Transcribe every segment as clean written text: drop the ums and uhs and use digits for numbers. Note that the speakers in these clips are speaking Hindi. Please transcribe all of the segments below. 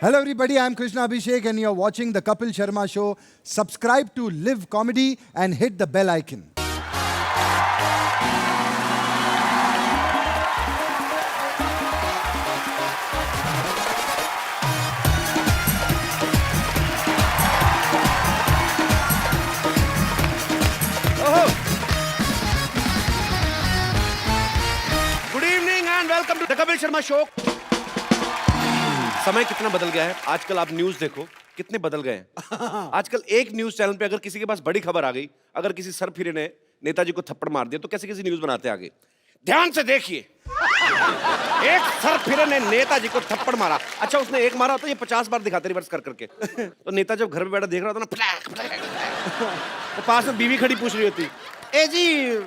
Hello everybody, I'm Krishna Abhishek and you're watching the Kapil Sharma Show. Subscribe to Live Comedy and hit the bell icon. Good evening and welcome to the Kapil Sharma show. समय कितना बदल गया है। आजकल आप न्यूज़ देखो कितने बदल गए हैं। आजकल एक न्यूज़ चैनल पे अगर किसी के पास बड़ी खबर आ गई, अगर किसी सरफिरे ने नेताजी को थप्पड़ मार दिया तो कैसे कैसी न्यूज़ बनाते हैं आगे। ध्यान से देखिए, एक सरफिरे ने नेताजी को थप्पड़ मारा। अच्छा, उसने एक मारा तो ये 50 बार दिखाते रिवर्स कर करके। तो नेता जब घर पे बैठा देख रहा होता ना, फटाक फटाक, तो पास में बीवी खड़ी पूछ रही होती, ए जी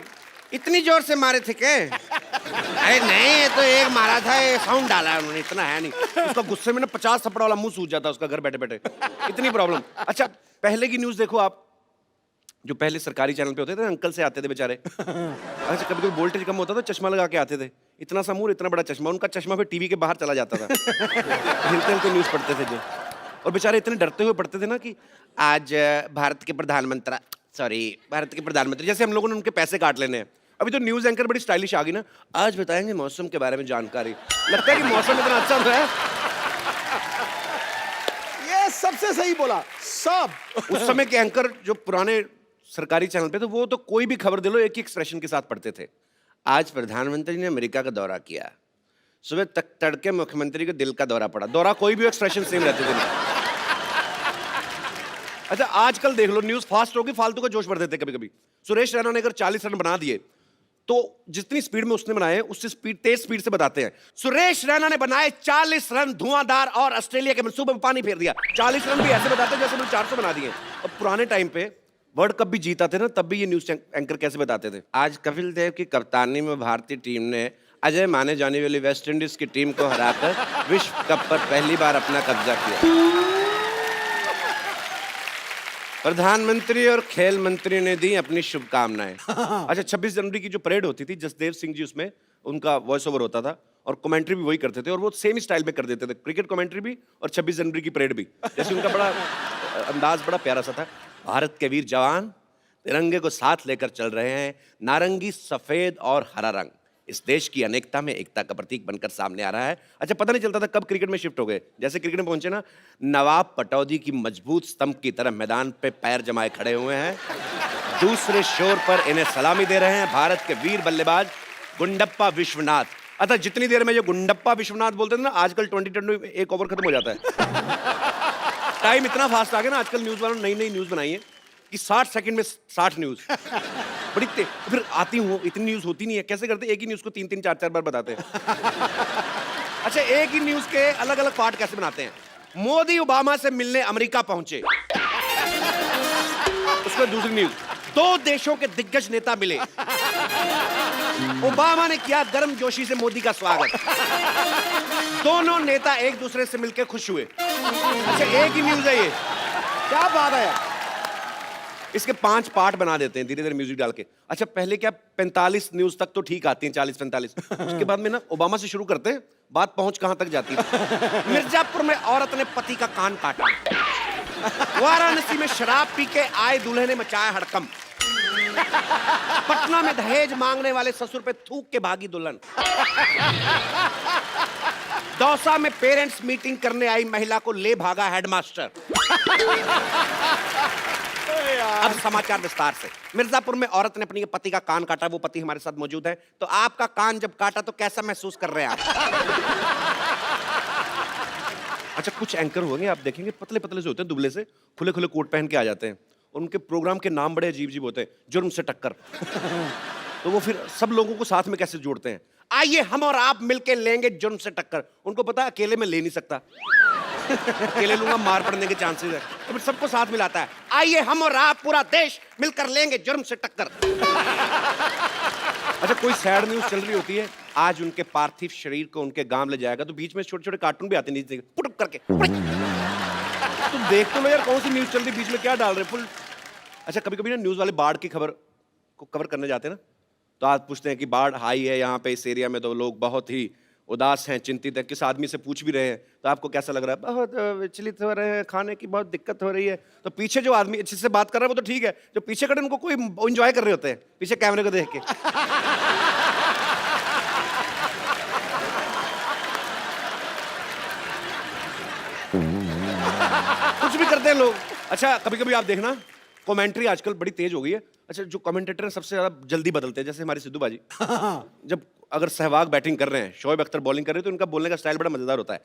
इतनी जोर से मारे थे क्या? अरे नहीं, ये तो एक मारा था, ये साउंड डाला है उन्होंने, इतना है नहीं। उसका गुस्से में ना 50 थप्पड़ वाला मुंह सूज जाता उसका घर बैठे बैठे, इतनी प्रॉब्लम। अच्छा, पहले की न्यूज़ देखो आप, जो पहले सरकारी चैनल पे होते थे, अंकल से आते थे बेचारे। अच्छा, कभी कोई वोल्टेज कम होता था, चश्मा लगा के आते थे, इतना सा मुंह, इतना बड़ा चश्मा, उनका चश्मा फिर टीवी के बाहर चला जाता था। हिलते हिलते न्यूज़ पढ़ते थे जो, और बेचारे इतने डरते हुए पढ़ते थे ना कि आज भारत के प्रधानमंत्री, जैसे हम लोगों ने उनके पैसे काट लेने हैं। अभी तो न्यूज़ एंकर बड़ी स्टाइलिश आ गई ना, आज बताएंगे मौसम के बारे में जानकारी। लगता है कि मौसम इतना अच्छा हो रहा है। ये सबसे सही बोला सब। उस समय के एंकर जो पुराने सरकारी चैनल पे थे, वो तो कोई भी खबर दे लो एक ही एक्सप्रेशन के साथ पढ़ते थे। आज प्रधानमंत्री ने अमेरिका का दौरा किया, सुबह तक तड़के मुख्यमंत्री के दिल का दौरा पड़ा। दौरा कोई भी एक्सप्रेशन सेम रहते थे। अच्छा, आजकल देख लो, न्यूज़ फास्ट होगी, फालतू का जोश भर देते कभी कभी। सुरेश रैना ने अगर 40 रन बना दिए तो जितनी स्पीड में उसने बनाए उससे तेज स्पीड से बताते हैं। सुरेश रैना ने बनाए 40 रन धुआंधार और ऑस्ट्रेलिया के मंसूबे में पानी फेर दिया। 40 रन भी ऐसे बताते हैं जैसे उन्होंने 400 बना दिए। और पुराने टाइम पे वर्ल्ड कप भी जीता थे ना, तब भी ये न्यूज़ एंकर कैसे बताते थे। आज कपिल देव की कप्तानी में भारतीय टीम ने अजय माने जाने वाली वेस्ट इंडीज की टीम को हराकर विश्व कप पर पहली बार अपना कब्जा किया। प्रधानमंत्री और खेल मंत्री ने दी अपनी शुभकामनाएं। अच्छा, 26 जनवरी की जो परेड होती थी, जसदेव सिंह जी उसमें उनका वॉइस ओवर होता था और कमेंट्री भी वही करते थे, और वो सेम स्टाइल में कर देते थे, क्रिकेट कमेंट्री भी और 26 जनवरी की परेड भी। जैसे उनका बड़ा अंदाज बड़ा प्यारा सा था। भारत के वीर जवान तिरंगे को साथ लेकर चल रहे हैं, नारंगी, सफेद और हरा रंग इस देश की अनेकता में एकता का प्रतीक बनकर सामने आ रहा है। अच्छा, पता नहीं चलता था कब क्रिकेट में शिफ्ट हो गए। जैसे क्रिकेट में पहुंचे ना, नवाब पटौदी की मजबूत स्तंभ की तरह मैदान पे पैर जमाए खड़े हुए हैं। दूसरे शोर पर इन्हें सलामी दे रहे हैं भारत के वीर बल्लेबाज गुंडप्पा विश्वनाथ। अच्छा, जितनी देर में जो गुंडप्पा विश्वनाथ बोलते थे ना, आजकल 20 एक ओवर खत्म हो जाता है। टाइम इतना फास्ट आ गया ना, आजकल न्यूज वालों ने नई नई न्यूज बनाई है कि 60 सेकंड में 60 न्यूज। बड़ी फिर आती हूँ, इतनी न्यूज होती नहीं है, कैसे करते? एक ही न्यूज को 3-3, 4-4 बार बताते हैं। अच्छा, एक ही न्यूज के अलग अलग पार्ट कैसे बनाते हैं? मोदी ओबामा से मिलने अमेरिका पहुंचे, उसमें दूसरी न्यूज, 2 देशों के दिग्गज नेता मिले, ओबामा ने किया गर्मजोशी से मोदी का स्वागत, दोनों नेता एक दूसरे से मिलकर खुश हुए। अच्छा, एक ही न्यूज है ये, क्या बात है। इसके 5 पार्ट बना देते हैं धीरे धीरे म्यूजिक डाल के। अच्छा, पहले क्या 45 न्यूज तक तो ठीक आती हैं, 40-45, उसके बाद में ना ओबामा से शुरू करते हैं, बात पहुंच कहां तक जाती है। मिर्जापुर में औरत ने पति का कान काटा, वाराणसी में शराब पी के आए दूल्हे ने मचाया हड़कंप, पटना में दहेज मांगने वाले ससुर पे थूक के भागी दुल्हन, दौसा में पेरेंट्स मीटिंग करने आई महिला को ले भागा हेडमास्टर। अब समाचार विस्तार से। मिर्जापुर में औरत ने अपने पति का कान काटा, वो पति हमारे साथ मौजूद है। तो आपका कान जब काटा तो कैसा महसूस कर रहे हैं आप? अच्छा, कुछ एंकर होंगे आप देखेंगे, पतले पतले से होते हैं, दुबले से, खुले खुले कोट पहन के आ जाते हैं। उनके प्रोग्राम के नाम बड़े अजीब अजीब होते हैं, जुर्म से टक्कर। तो वो फिर सब लोगों को साथ में कैसे जोड़ते हैं? आइए हम और आप मिलके लेंगे जुर्म से टक्कर। उनको पता है अकेले में ले नहीं सकता, अकेले लूंगा मार पड़ने के चांसेस है, तो फिर सबको साथ मिलाता है। आइए हम और आप पूरा देश मिलकर लेंगे जुर्म से टक्कर। अच्छा, कोई सैड न्यूज चल रही होती है, आज उनके पार्थिव शरीर को उनके गांव ले जाएगा, तो बीच में छोटे छोटे कार्टून भी आते नीचे पुटुक करके। तुम देख तो लो यार, कौन सी न्यूज चल रही, बीच में क्या डाल रहे फुल। अच्छा, कभी कभी ना न्यूज वाले बाढ़ की खबर को कवर करने जाते हैं ना, तो आज पूछते हैं कि बाढ़ आई है यहाँ पे इस एरिया में, तो लोग बहुत ही उदास हैं, चिंतित हैं, किस आदमी से पूछ भी रहे हैं तो आपको कैसा लग रहा है? बहुत विचलित हो रहे हैं, खाने की बहुत दिक्कत हो रही है। तो पीछे जो आदमी जिससे बात कर रहा है वो तो ठीक है, जो पीछे खड़े उनको कोई एंजॉय कर रहे होते हैं पीछे कैमरे को देख के। कुछ भी करते हैं लोग। अच्छा, कभी कभी आप देखना कमेंट्री आजकल बड़ी तेज हो गई है। अच्छा, जो कमेंटेटर हैं सबसे ज्यादा जल्दी बदलते हैं, जैसे हमारी सिद्धू बाजी। जब अगर सहवाग बैटिंग कर रहे हैं, शोएब अख्तर बॉलिंग कर रहे हैं, तो इनका बोलने का स्टाइल बड़ा मजेदार होता है।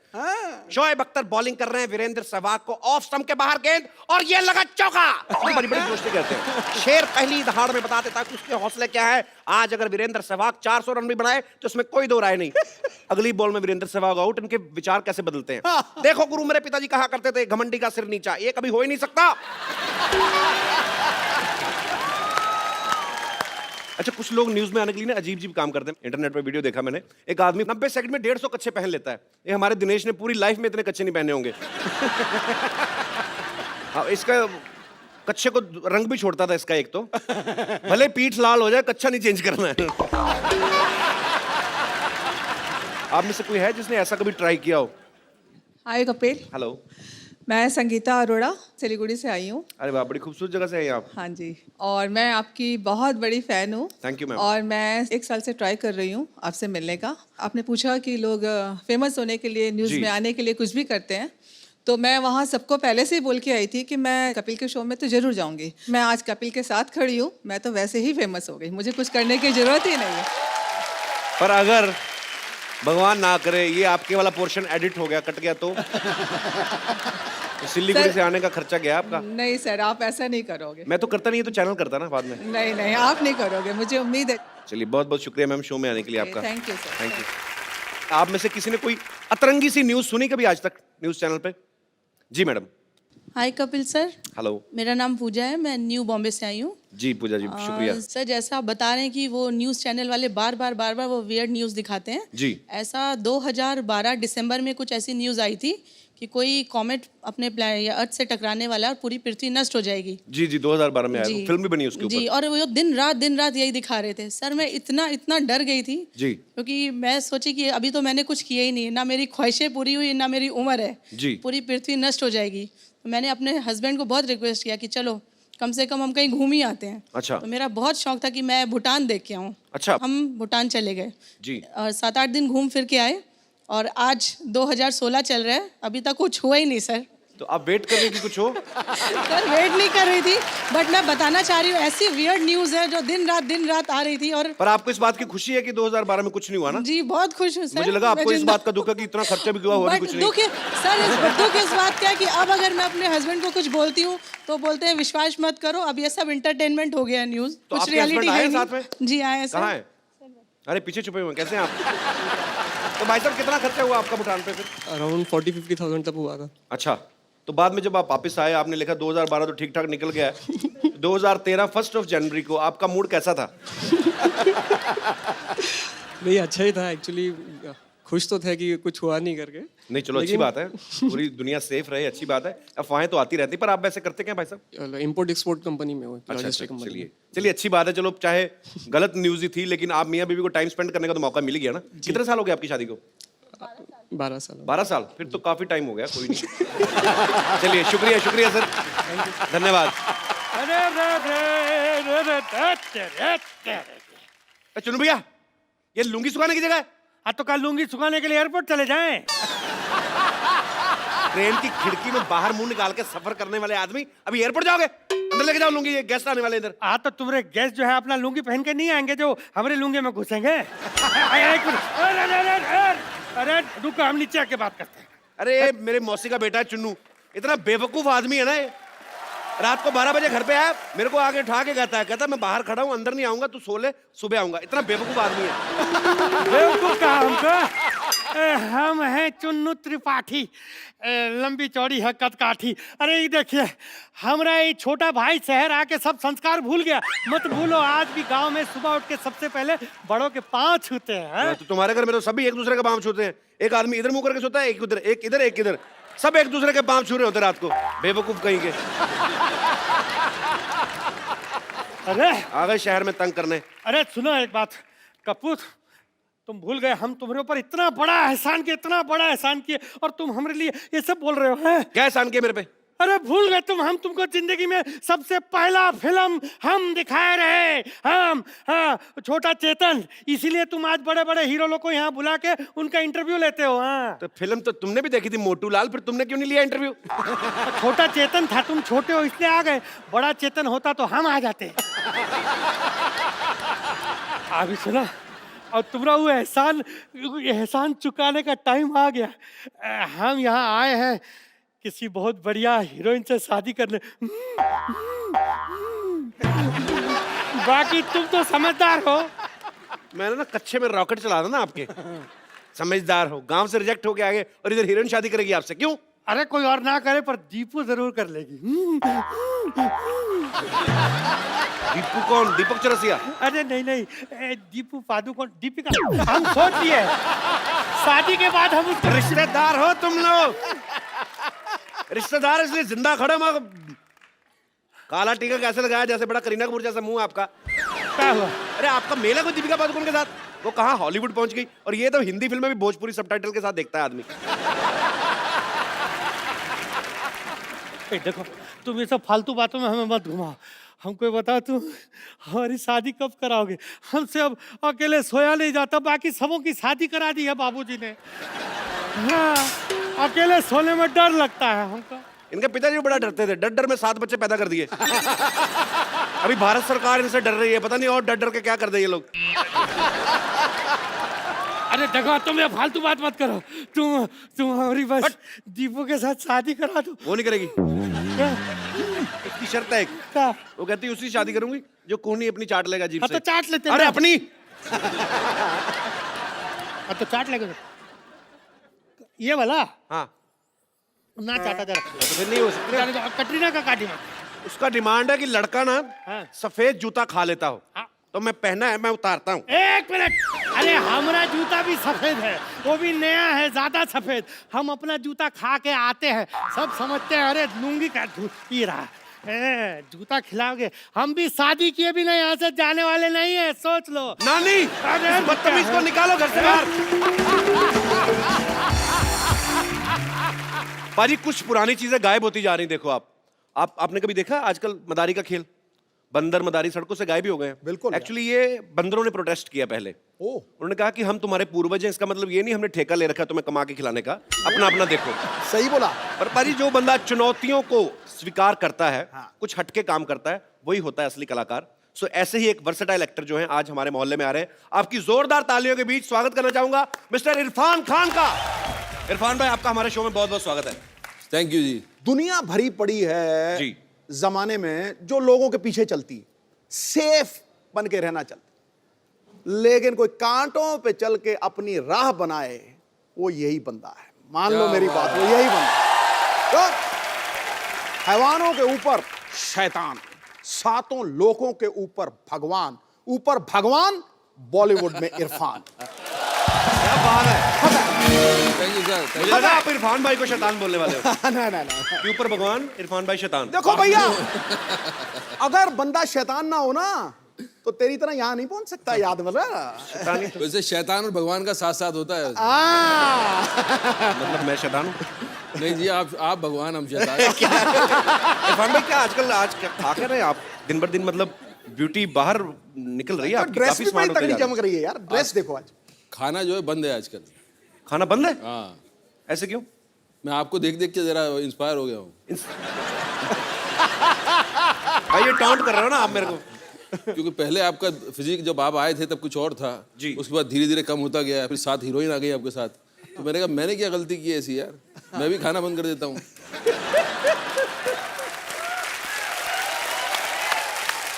शोएब अख्तर बॉलिंग कर रहे हैं, वीरेंद्र सहवाग को ऑफ स्टंप के बाहर गेंद और ये लगा चौका। बड़ी बड़ी दोस्ती करते हैं। शेर पहली दहाड़ में बता देता है कि उसके हौसले क्या है। आज अगर वीरेंद्र सहवाग 400 रन भी बनाए तो इसमें कोई दो राय नहीं। अगली बॉल में वीरेंद्र सहवाग आउट। इनके विचार कैसे बदलते हैं देखो। गुरु मेरे पिताजी कहा करते थे, घमंडी का सिर नीचा। ये कभी हो ही नहीं सकता। अच्छा, कुछ लोग न्यूज में आने के लिए ना अजीब अजीब काम करते हैं। इंटरनेट पे वीडियो देखा मैंने, एक आदमी 90 सेकंड में 150 कच्छे पहन लेता है। ये हमारे दिनेश ने पूरी लाइफ में इतने कच्छे नहीं पहने होंगे। इसका कच्छे को रंग भी छोड़ता था इसका एक तो। भले पीठ लाल हो जाए, कच्छा नहीं चेंज करना है। आप में से कोई है जिसने ऐसा कभी ट्राई किया हो? हाय कपिल, हेलो, मैं संगीता अरोड़ा सिलीगुड़ी से आई हूँ। अरे वाह, बड़ी खूबसूरत जगह से आई आप। हाँ जी, और मैं आपकी बहुत बड़ी फ़ैन हूँ। Thank you ma'am. और मैं 1 साल से ट्राई कर रही हूँ आपसे मिलने का। आपने पूछा कि लोग फेमस होने के लिए, न्यूज़ जी। में आने के लिए कुछ भी करते हैं, तो मैं वहाँ सबको पहले से ही बोल के आई थी कि मैं कपिल के शो में तो ज़रूर जाऊँगी। मैं आज कपिल के साथ खड़ी हूँ, मैं तो वैसे ही फेमस हो गई, मुझे कुछ करने की ज़रूरत ही नहीं है। पर अगर भगवान ना करे ये आपके वाला पोर्शन एडिट हो गया, कट गया तो सिल्लीगुड़ी सर- से आने का खर्चा गया आपका? नहीं सर, आप ऐसा नहीं करोगे। मैं तो करता नहीं, तो चैनल करता ना बाद में। नहीं नहीं, आप नहीं करोगे, मुझे उम्मीद है। चलिए, बहुत बहुत शुक्रिया मैम शो में आने के लिए आपका। Thank you sir. Thank you. आप में से किसी ने कोई अतरंगी सी न्यूज सुनी कभी आज तक न्यूज चैनल पे? जी मैडम। हाय कपिल सर, हेलो मेरा नाम पूजा है, मैं न्यू बॉम्बे से आई हूँ। जी पूजा जी, शुक्रिया। सर, जैसा आप बता रहे हैं कि वो न्यूज़ चैनल वाले बार बार वो वियर्ड न्यूज़ दिखाते हैं जी। ऐसा 2012 दिसंबर में कुछ ऐसी न्यूज़ आई थी कि कोई कॉमेट अपने या अर्थ से टकराने वाला है और पूरी पृथ्वी नष्ट हो जाएगी। जी जी, 2012 में आया, जी। फिल्म भी बनी उसके जी, ऊपर। और वो दिन रात यही दिखा रहे थे। सर, मैं इतना डर गई थी जी क्योंकि मैं सोची कि अभी तो मैंने कुछ किया ही नहीं, ना मेरी ख्वाहिशें पूरी हुई, ना मेरी उम्र है, जी। पूरी पृथ्वी नष्ट हो जाएगी। तो मैंने अपने हस्बैंड को बहुत रिक्वेस्ट किया कि चलो कम से कम हम कहीं घूम ही आते हैं। अच्छा। तो मेरा बहुत शौक था कि मैं भूटान देख के आऊँ। अच्छा। हम भूटान चले गए जी। और 7-8 दिन घूम फिर के आए और आज 2016 चल रहा है, अभी तक कुछ हुआ ही नहीं सर। तो आप वेट कर रही थी कुछ हो? सर, वेट नहीं कर रही थी, बट मैं बताना चाह रही हूँ ऐसी वियर्ड न्यूज़ है जो दिन रात आ रही थी। और पर आपको इस बात की खुशी है कि 2012 में कुछ नहीं हुआ ना? जी, बहुत खुश हूँ सर। मुझे लगा आपको मैं इस जिंदा- बात का दुख है कि इतना खर्चा भी हुआ, हुआ भी बट कुछ नहीं। दुख है सर, दुख इस बात का है कि अब अगर मैं अपने हस्बैंड को कुछ बोलती हूँ तो बोलते हैं विश्वास मत करो, अब ये सब एंटरटेनमेंट हो गया न्यूज़, तो कुछ आपके रियलिटी husband आए है साथ में? नहीं। जी आए कहाँ सर। है? अरे पीछे छुपे हुए हैं, कैसे हैं आप? तो भाई साहब, कितना खर्चा हुआ आपका भूटान पे फिर? अराउंड 40-50,000 तक हुआ था। अच्छा, तो बाद में जब आप वापस आए, आपने लिखा 2012 तो ठीक ठाक निकल गया है। 2013 1 जनवरी को आपका मूड कैसा था? नहीं, अच्छा ही था एक्चुअली। खुश तो थे कि कुछ हुआ नहीं करके। नहीं, चलो अच्छी बात है, पूरी दुनिया सेफ रहे, अच्छी बात है। अफवाहें तो आती रहती, पर आप वैसे करते क्या भाई साहब? इंपोर्ट एक्सपोर्ट कंपनी में हूँ, अच्छा, लॉजिस्टिक कंपनी चलिए में। चलिए, अच्छी बात है। चलो, चाहे गलत न्यूज ही थी, लेकिन आप मियाँ बीवी को टाइम स्पेंड करने का तो मौका मिल ही गया ना। कितने साल हो गए आपकी शादी को? 12 साल। 12 साल, फिर तो काफी टाइम हो गया। कोई नहीं। चलिए, शुक्रिया शुक्रिया सर, धन्यवाद। चुनू भैया, ये लुंगी सुखाने की जगह है? तो कल लूंगी सुखाने के लिए एयरपोर्ट चले जाएं। ट्रेन की खिड़की में बाहर मुंह निकाल के सफर करने वाले आदमी अभी एयरपोर्ट जाओगे? अंदर लेके जाओ लुंगी, ये गेस्ट आने वाले इधर। तो तुम्हारे गेस्ट जो है अपना लुंगी पहन के नहीं आएंगे जो हमारे लुंगी में घुसेंगे। एक मिनट, अरे रुको, हम नीचे आके बात करते हैं। अरे मेरे मौसी का बेटा है चुन्नू, इतना बेवकूफ आदमी है ना ये। रात को 12 बजे घर पे आया, मेरे को आगे उठा के कहता मैं बाहर खड़ा हूँ, अंदर नहीं आऊंगा, तू सो ले, सुबह आऊंगा। इतना बेवकूफ आदमी है। बेवकूफ कहा हमको? हम हैं चुन्नू त्रिपाठी, लंबी चौड़ी है कद काठी। अरे ये देखिए, हमारा ये छोटा भाई शहर आके सब संस्कार भूल गया। मत भूलो, आज भी गांव में सुबह उठ के सबसे पहले बड़ों के पांव छूते हैं। तो तुम्हारे घर में तो सभी एक दूसरे का पाँव छूते हैं। एक आदमी इधर मुंह करके सोता है, एक उधर, एक इधर, एक इधर, सब एक दूसरे के पाँव छू रहे होते रात को। बेवकूफ कहीं के। अरे आ गए शहर में तंग करने। अरे सुनो एक बात, कपूर तुम भूल गए हम तुम्हारे ऊपर इतना बड़ा एहसान किए, इतना बड़ा एहसान किए, और तुम हमारे लिए ये सब बोल रहे हो हैं? क्या एहसान किया मेरे पे? अरे भूल गए तुम, हम तुमको जिंदगी में सबसे पहला फिल्म हम दिखाए रहे, हम, हाँ, छोटा चेतन, इसीलिए तुम आज बड़े बड़े हीरो लोग को यहाँ बुला के उनका इंटरव्यू लेते हो। हाँ, तो फिल्म तो तुमने भी देखी थी मोटू लाल, फिर तुमने क्यों नहीं लिया इंटरव्यू? छोटा चेतन था, तुम छोटे हो इसलिए आ गए, बड़ा चेतन होता तो हम आ जाते। अभी सुना, और तुम्हारा वो एहसान चुकाने का टाइम आ गया। हम यहाँ आए हैं किसी बहुत बढ़िया हीरोइन से शादी करने। बाकी तुम तो समझदार हो। मैंने ना कच्चे में रॉकेट चला था ना आपके। समझदार हो, गांव से रिजेक्ट होके आ गए और इधर हीरोइन शादी करेगी आपसे, क्यों? अरे कोई और ना करे पर दीपू जरूर कर लेगी। दीपू कौन? दीपक चौरसिया? अरे नहीं नहीं, दीपू पादुकोण, दीपिका। हम सोच लिए शादी के बाद हम रिश्तेदार हो तुम लोग, रिश्तेदार इसलिए जिंदा खड़े। काला टीका कैसे लगाया, जैसे बड़ा करीना कपूर जैसा मुंह आपका। क्या हुआ? अरे आपका मेला को दीपिका पादुकोण के साथ, वो कहाँ हॉलीवुड पहुंच गई, और ये तो हिंदी फिल्म में भी भोजपुरी सबटाइटल के साथ देखता है आदमी। देखो तुम ये सब फालतू बातों में हमें मत घुमाओ, हमको ये बताओ तुम हमारी शादी कब कराओगे? हमसे अब अकेले सोया नहीं जाता, बाकी सबों की शादी करा दी है बाबूजी ने। हाँ, अकेले सोने में डर लगता है हमको। इनके पिताजी बड़ा डरते थे, डर डर में 7 बच्चे पैदा कर दिए। अभी भारत सरकार इनसे डर रही है, पता नहीं और डर डर के क्या कर दे ये लोग। अरे देखो तुम ये फालतू बात मत करो, तुम हमारी बस दीपू के साथ शादी करा दो। वो नहीं करेगी, क्या? इसकी शर्त है एक। क्या? वो कहती है उसी शादी करूंगी जो कोहनी अपनी चाट लेगा जीभ हाँ से। तो चाट लेते अरे ना। अपनी। हाँ तो चाट लेगा ये वाला। हाँ ना चाटा जरा। तो फिर नहीं हो सकता। कटरीना का काटी मत। उसका डिमांड है कि लड़का ना हाँ। सफेद जूता खा लेता हो। हाँ। तो मैं पहना है, मैं उतारता हूँ। एक मिनट, अरे हमारा जूता भी सफेद है, वो भी नया है, ज्यादा सफेद। हम अपना जूता खा के आते हैं, सब समझते हैं अरे लूंगी का पी रहा है, जूता खिलाओगे। हम भी शादी किए भी नहीं, यहाँ से जाने वाले नहीं है, सोच लो। नानी, अरे इस बदतमीज को निकालो घर से बाहर। पाजी कुछ पुरानी चीजें गायब होती जा रही, देखो आपने कभी देखा आजकल मदारी का खेल? बंदर मदारी सड़कों से गायब ही हो गए हैं। बिल्कुल यार। एक्चुअली ये बंदरों ने प्रोटेस्ट किया पहले। उन्होंने कहा कि हम तुम्हारे पूर्वज हैं, इसका मतलब ये नहीं हमने ठेका ले रखा है तुम्हें कमा के खिलाने का, अपना अपना देखो। सही बोला। पर पाजी जो बंदा चुनौतियों को स्वीकार करता है, कुछ हटके काम करता है, वही होता है असली कलाकार। सो ऐसे ही एक वर्सेटाइल एक्टर जो है आज हमारे मोहल्ले में आ रहे हैं। आपकी जोरदार तालियों के बीच स्वागत करना चाहूंगा मिस्टर इरफान खान का। इरफान भाई, आपका हमारे शो में बहुत बहुत स्वागत है। थैंक यू जी। दुनिया भरी पड़ी है जी। जमाने में जो लोगों के पीछे चलती, सेफ बन के रहना चाहती, लेकिन कोई कांटों पे चल के अपनी राह बनाए, वो यही बंदा है। मान लो मेरी बात, वो यही बंदा है। तो हैवानों के ऊपर शैतान, 7 लोगों के ऊपर भगवान, ऊपर भगवान, बॉलीवुड में इरफान। क्या बात है। Thank you sir. मुझे लगा आप इरफान भाई को शैतान बोलने वाले हो। ना कि ऊपर भगवान, इरफान भाई शैतान। देखो भैया, अगर बंदा शैतान ना हो ना तो तेरी तरह यहां नहीं पहुंच सकता, याद में शैतानी वैसे शैतान और भगवान का साथ साथ होता है। मतलब मैं शैतान हूँ? नहीं जी, आप भगवान, हम शैतान। इरफान भाई क्या आजकल क्या खा कर रहे हैं आप? दिन बर दिन मतलब ब्यूटी बाहर निकल रही है आपकी, ड्रेस काफी भी बड़ी स्मार्ट होते तगड़ी जा रहे हैं। चमक रही है यार। ड्रेस देखो आज। खाना जो है बंद है आजकल। खाना बंद है? हाँ। ऐसे क्यों? मैं आपको देख देख के जरा इंस्पायर हो गया हूँ। भाई ये टाउंट कर रहे हो ना आप मेरे को। क्योंकि पहले आपका फिजिक जब आप आए थे तब कुछ और था जी। उसके बाद धीरे धीरे कम होता गया, फिर 7 हीरोइन आ गई आपके साथ। तो मैंने कहा मैंने क्या गलती की ऐसी यार, मैं भी खाना बंद कर देता हूँ।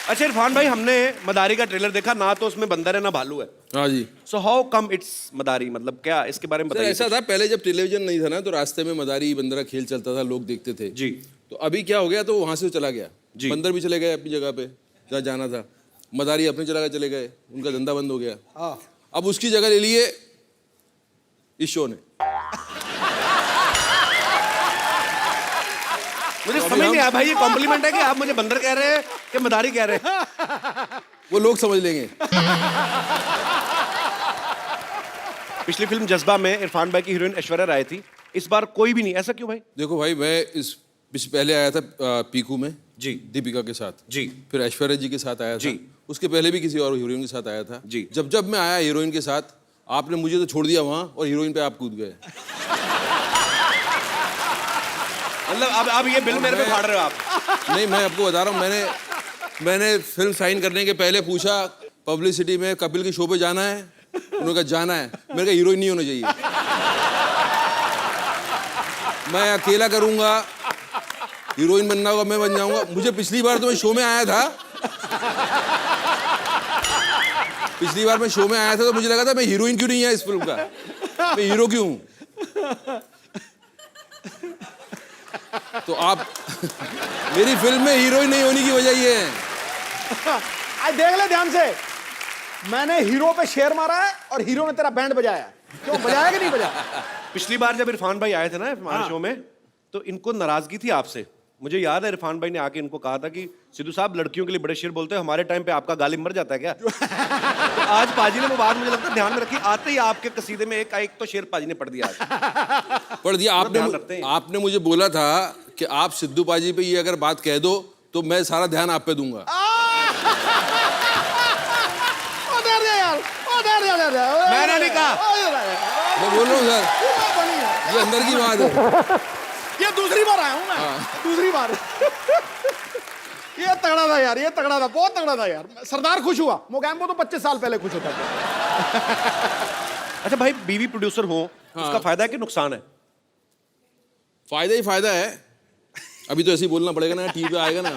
अच्छा इरफान भाई, हमने मदारी का ट्रेलर देखा ना, तो उसमें बंदर है ना भालू है। हाँ जी। सो हाउ कम इट्स मदारी, मतलब क्या इसके बारे में सर बताइए। ऐसा था, पहले जब टेलीविजन नहीं था ना तो रास्ते में मदारी बंदरा खेल चलता था, लोग देखते थे जी। तो अभी क्या हो गया, तो वहां से चला गया जी। बंदर भी चले गए अपनी जगह पे जहाँ जाना था, मदारी अपनी जगह चले गए, उनका धंधा बंद हो गया। अब उसकी जगह ले लिए इस शो ने। मुझे समझ नहीं आया भाई, ये कॉम्प्लीमेंट है कि आप मुझे बंदर कह रहे हैं कि मदारी कह रहे हैं? वो लोग समझ लेंगे। पिछली फिल्म जज्बा में इरफान भाई की हीरोइन ऐश्वर्या राय थी, इस बार कोई भी नहीं, ऐसा क्यों भाई? देखो भाई, मैं इस पहले आया था पीकू में जी। दीपिका के साथ जी। फिर ऐश्वर्या जी के साथ आया था जी। उसके पहले भी किसी और हीरोइन के साथ आया था जी। जब मैं आया हीरोइन के साथ, आपने मुझे तो छोड़ दिया वहां और हीरोइन पे आप कूद गए। मतलब अब ये बिल मेरे पे फाड़ रहे हो आप? नहीं, मैं आपको बता रहा हूँ, मैंने फिल्म साइन करने के पहले पूछा पब्लिसिटी में कपिल के शो पे जाना है, उन्होंने कहा जाना है, मेरे का हीरोइन नहीं होना चाहिए, मैं अकेला करूंगा, हीरोइन बनना होगा मैं बन जाऊंगा। मुझे पिछली बार तो मैं शो में आया था, तो मुझे लगा था मैं हीरोइन क्यों नहीं है इस फिल्म का, मैं हीरो क्यों हूं? तो आप मेरी फिल्म में हीरोइन नहीं होने की वजह ये है। आज देख ले ध्यान से, मैंने हीरो पे शेर मारा है और हीरो ने तेरा बैंड बजाया है। क्यों बजाया कि नहीं बजाया? पिछली बार जब इरफान भाई आए थे ना हमारे शो में, तो इनको नाराजगी थी आपसे। मुझे याद है इरफान भाई ने आके इनको कहा था कि सिद्धू साहब लड़कियों के लिए बड़े शेर बोलते हैं, हमारे टाइम पे आपका गालिब मर जाता है क्या? तो आज पाजी ने वो बात मुझे लगता है ध्यान में रखी, आते ही आपके कसीदे में एक तो शेर पाजी ने पढ़ दिया। पढ़ दिया ध्यान रखते हैं। आपने मुझे बोला था कि आप सिद्धू पाजी पे ये अगर बात कह दो तो मैं सारा ध्यान आप पे दूंगा। मैंने नहीं कहा, मैं बोल रहा हूँ सर, ये अंदर की बात है। ये दूसरी बार आया हूं मैं, दूसरी बार। ये तगड़ा था यार, ये तगड़ा था, बहुत तगड़ा था यार। सरदार खुश हुआ, मोगैम्बो तो 25 साल पहले खुश होता था। अच्छा भाई, बीवी प्रोड्यूसर हो उसका फायदा है कि नुकसान है? फायदा ही फायदा है। अभी तो ऐसे ही बोलना पड़ेगा ना, टीवी पे आएगा ना।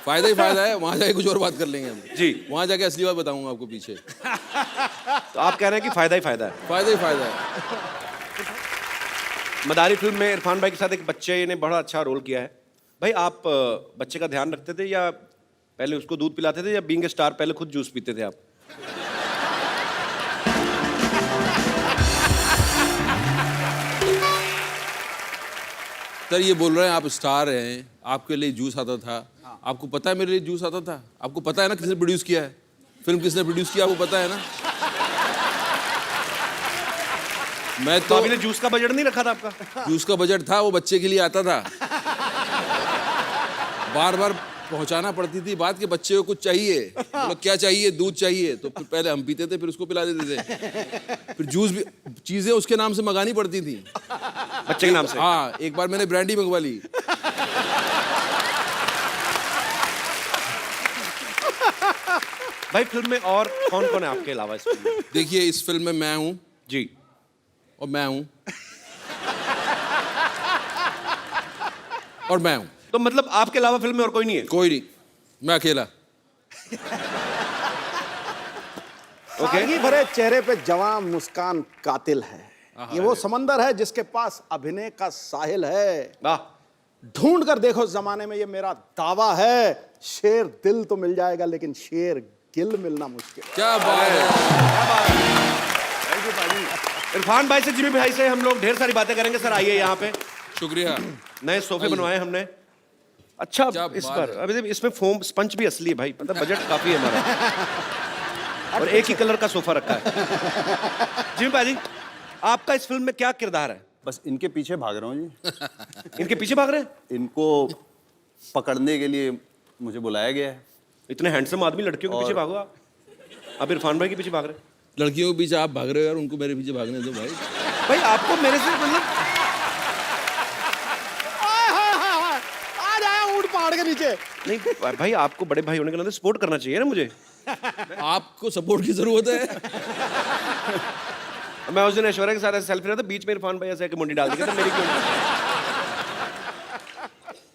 फायदा ही फायदा है, वहां जाके कुछ और बात कर लेंगे हम। जी। वहां जाके असली बात बताऊंगा आपको पीछे। तो आप कह रहे हैं कि फायदा ही फायदा है? फायदा ही फायदा है। मदारी फिल्म में इरफान भाई के साथ एक बच्चे ने बड़ा अच्छा रोल किया है। भाई आप बच्चे का ध्यान रखते थे या पहले उसको दूध पिलाते थे, या बीइंग ए स्टार पहले खुद जूस पीते थे आप? सर ये बोल रहे हैं आप स्टार हैं, आपके लिए जूस आता था। आपको पता है मेरे लिए जूस आता था? आपको पता है ना किसने प्रोड्यूस किया है? फिल्म किसने प्रोड्यूस किया आपको पता है ना? मैं तो अभी जूस का बजट नहीं रखा था आपका? जूस का बजट था, वो बच्चे के लिए आता था। बार बार पहुंचाना पड़ती थी बात कि बच्चे को कुछ चाहिए, मतलब क्या चाहिए, दूध चाहिए, तो फिर पहले हम पीते थे, फिर उसको पिला देते थे। फिर जूस भी, चीजें उसके नाम से मंगानी पड़ती थी, बच्चे के नाम से। हाँ, एक बार मैंने ब्रांडी मंगवा ली। भाई फिल्म में और कौन कौन है आपके अलावा इस फिल्म में? देखिए इस फिल्म में मैं हूं जी। और मैं हूं और मैं हूं, तो मतलब आपके अलावा फिल्म में और कोई नहीं है? कोई नहीं, मैं अकेला। सादगी भरे चेहरे पे जवां मुस्कान कातिल है। ये वो समंदर है जिसके पास अभिनय का साहिल है। वाह। ढूंढ कर देखो जमाने में, ये मेरा दावा है। शेर दिल तो मिल जाएगा, लेकिन शेर गिल मिलना मुश्किल। क्या बात है। थैंक यू भाई। इरफान भाई से, जिमी भाई से हम लोग ढेर सारी बातें करेंगे। सर आइए यहाँ पे। शुक्रिया। नए सोफे बनवाए हमने। अच्छा, क्या इस बात पर है। अभी इसमें फोम स्पंज भी असली है भाई, मतलब बजट काफी है हमारा। और एक ही कलर का सोफा रखा है। जिमी भाई, आपका इस फिल्म में क्या किरदार है? बस इनके पीछे भाग रहा हूँ जी। इनके पीछे भाग रहे हैं? इनको पकड़ने के लिए मुझे बुलाया गया है। इतने हैंडसम आदमी, लड़कियों के पीछे भागो आप। अब इरफान भाई के पीछे भाग रहे हैं। लड़कियों के पीछे आप भाग रहे हो यार, उनको मेरे पीछे भागने दो भाई। भाई आपको मेरे से मतलब आज आया ऊंट पहाड़ के नीचे। नहीं भाई, आपको बड़े भाई होने के नाते सपोर्ट करना चाहिए ना मुझे। आपको सपोर्ट की जरूरत है। मैं उस दिन ऐश्वर्या के साथ ऐसे सेल्फी रहा था, बीच में इरफान भाई ऐसे मुंडी डाल दिया था, मेरी क्यों नहीं?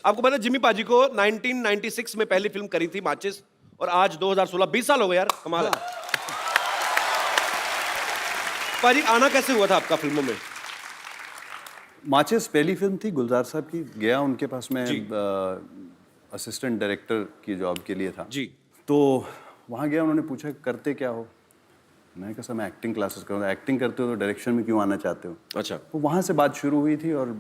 आपको पता है जिमी पाजी को 1996 में पहली फिल्म करी थी माचिस, और आज 2016, 20 साल हो गए यार, कमाल है। पाजी आना कैसे हुआ था आपका फिल्मों में? माचिस पहली फिल्म थी गुलजार साहब की। गया उनके पास में असिस्टेंट डायरेक्टर की जॉब के लिए था जी। तो वहाँ गया, उन्होंने पूछा करते क्या हो। मैंने कहा सर मैं एक्टिंग क्लासेस करूँगा। एक्टिंग करते हो तो डायरेक्शन में क्यों आना चाहते हो? अच्छा। तो वहाँ से बात शुरू हुई थी। और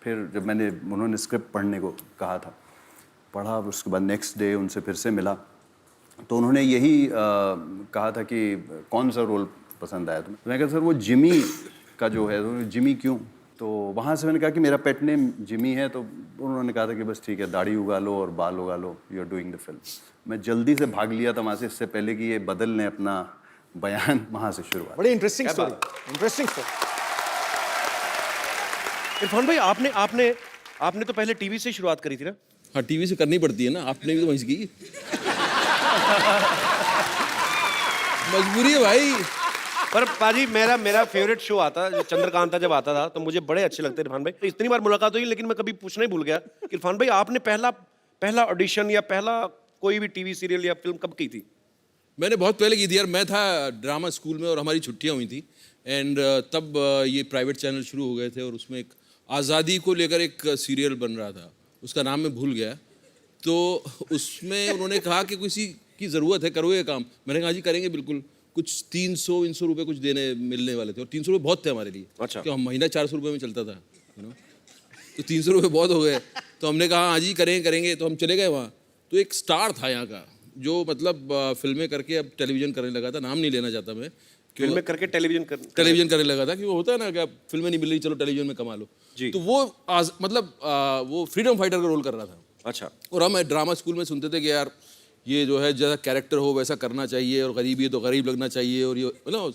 फिर जब उन्होंने स्क्रिप्ट पढ़ने को कहा था, पढ़ा, उसके बाद नेक्स्ट डे उनसे फिर से मिला तो उन्होंने यही कहा था कि कौन सा रोल पसंद आया तुम्हें। तो मैं कहा सर वो जिमी का जो है, तो जिमी क्यों? तो वहाँ से मैंने कहा कि मेरा पेट नेम जिमी है। तो उन्होंने कहा था कि बस ठीक है, दाढ़ी उगा लो और बाल उगा लो, you are doing the film. मैं जल्दी से भाग लिया था वहाँ से, इससे पहले कि ये बदल लें अपना बयान। वहाँ से शुरुआत। बड़ी interesting story, interesting story. Irfan भाई आपने तो पहले टीवी से शुरुआत करी थी ना? हाँ, टीवी से करनी पड़ती है ना, आपने भी तो वहीं की। मजबूरी है भाई। पर पाजी मेरा फेवरेट शो आता जो चंद्रकांता जब आता था तो मुझे बड़े अच्छे लगते इरफान भाई। इतनी बार मुलाकात हुई लेकिन मैं कभी पूछना ही भूल गया कि इरफान भाई आपने पहला ऑडिशन या पहला कोई भी टीवी सीरियल या फिल्म कब की थी? मैंने बहुत पहले की थी यार। मैं था ड्रामा स्कूल में और हमारी छुट्टियां हुई थी एंड तब ये प्राइवेट चैनल शुरू हो गए थे और उसमें एक आज़ादी को लेकर एक सीरियल बन रहा था, उसका नाम मैं भूल गया। तो उसमें उन्होंने कहा कि किसी की ज़रूरत है, करो ये काम। मैंने कहा जी करेंगे बिल्कुल। कुछ 300 रुपये कुछ मिलने वाले थे और 300 रुपये बहुत थे हमारे लिए। अच्छा। क्यों, हम महीना 400 रुपये में चलता था, तो 300 रुपये बहुत हो गए। तो हमने कहा हाँ जी करेंगे। तो हम चले गए वहाँ। तो एक स्टार था यहाँ का जो मतलब फिल्में करके अब टेलीविज़न करने लगा था, नाम नहीं लेना चाहता मैं। फिल्में करके टेलीविज़न करने लगा था कि वो होता है ना कि अब फिल्में नहीं मिल रही, चलो टेलीविज़न में कमा लो जी। तो वो वो फ्रीडम फाइटर का रोल कर रहा था। अच्छा। और हम ड्रामा स्कूल में सुनते थे कि यार ये जो है जैसा कैरेक्टर हो वैसा करना चाहिए और गरीबी है तो गरीब लगना चाहिए और ये मतलब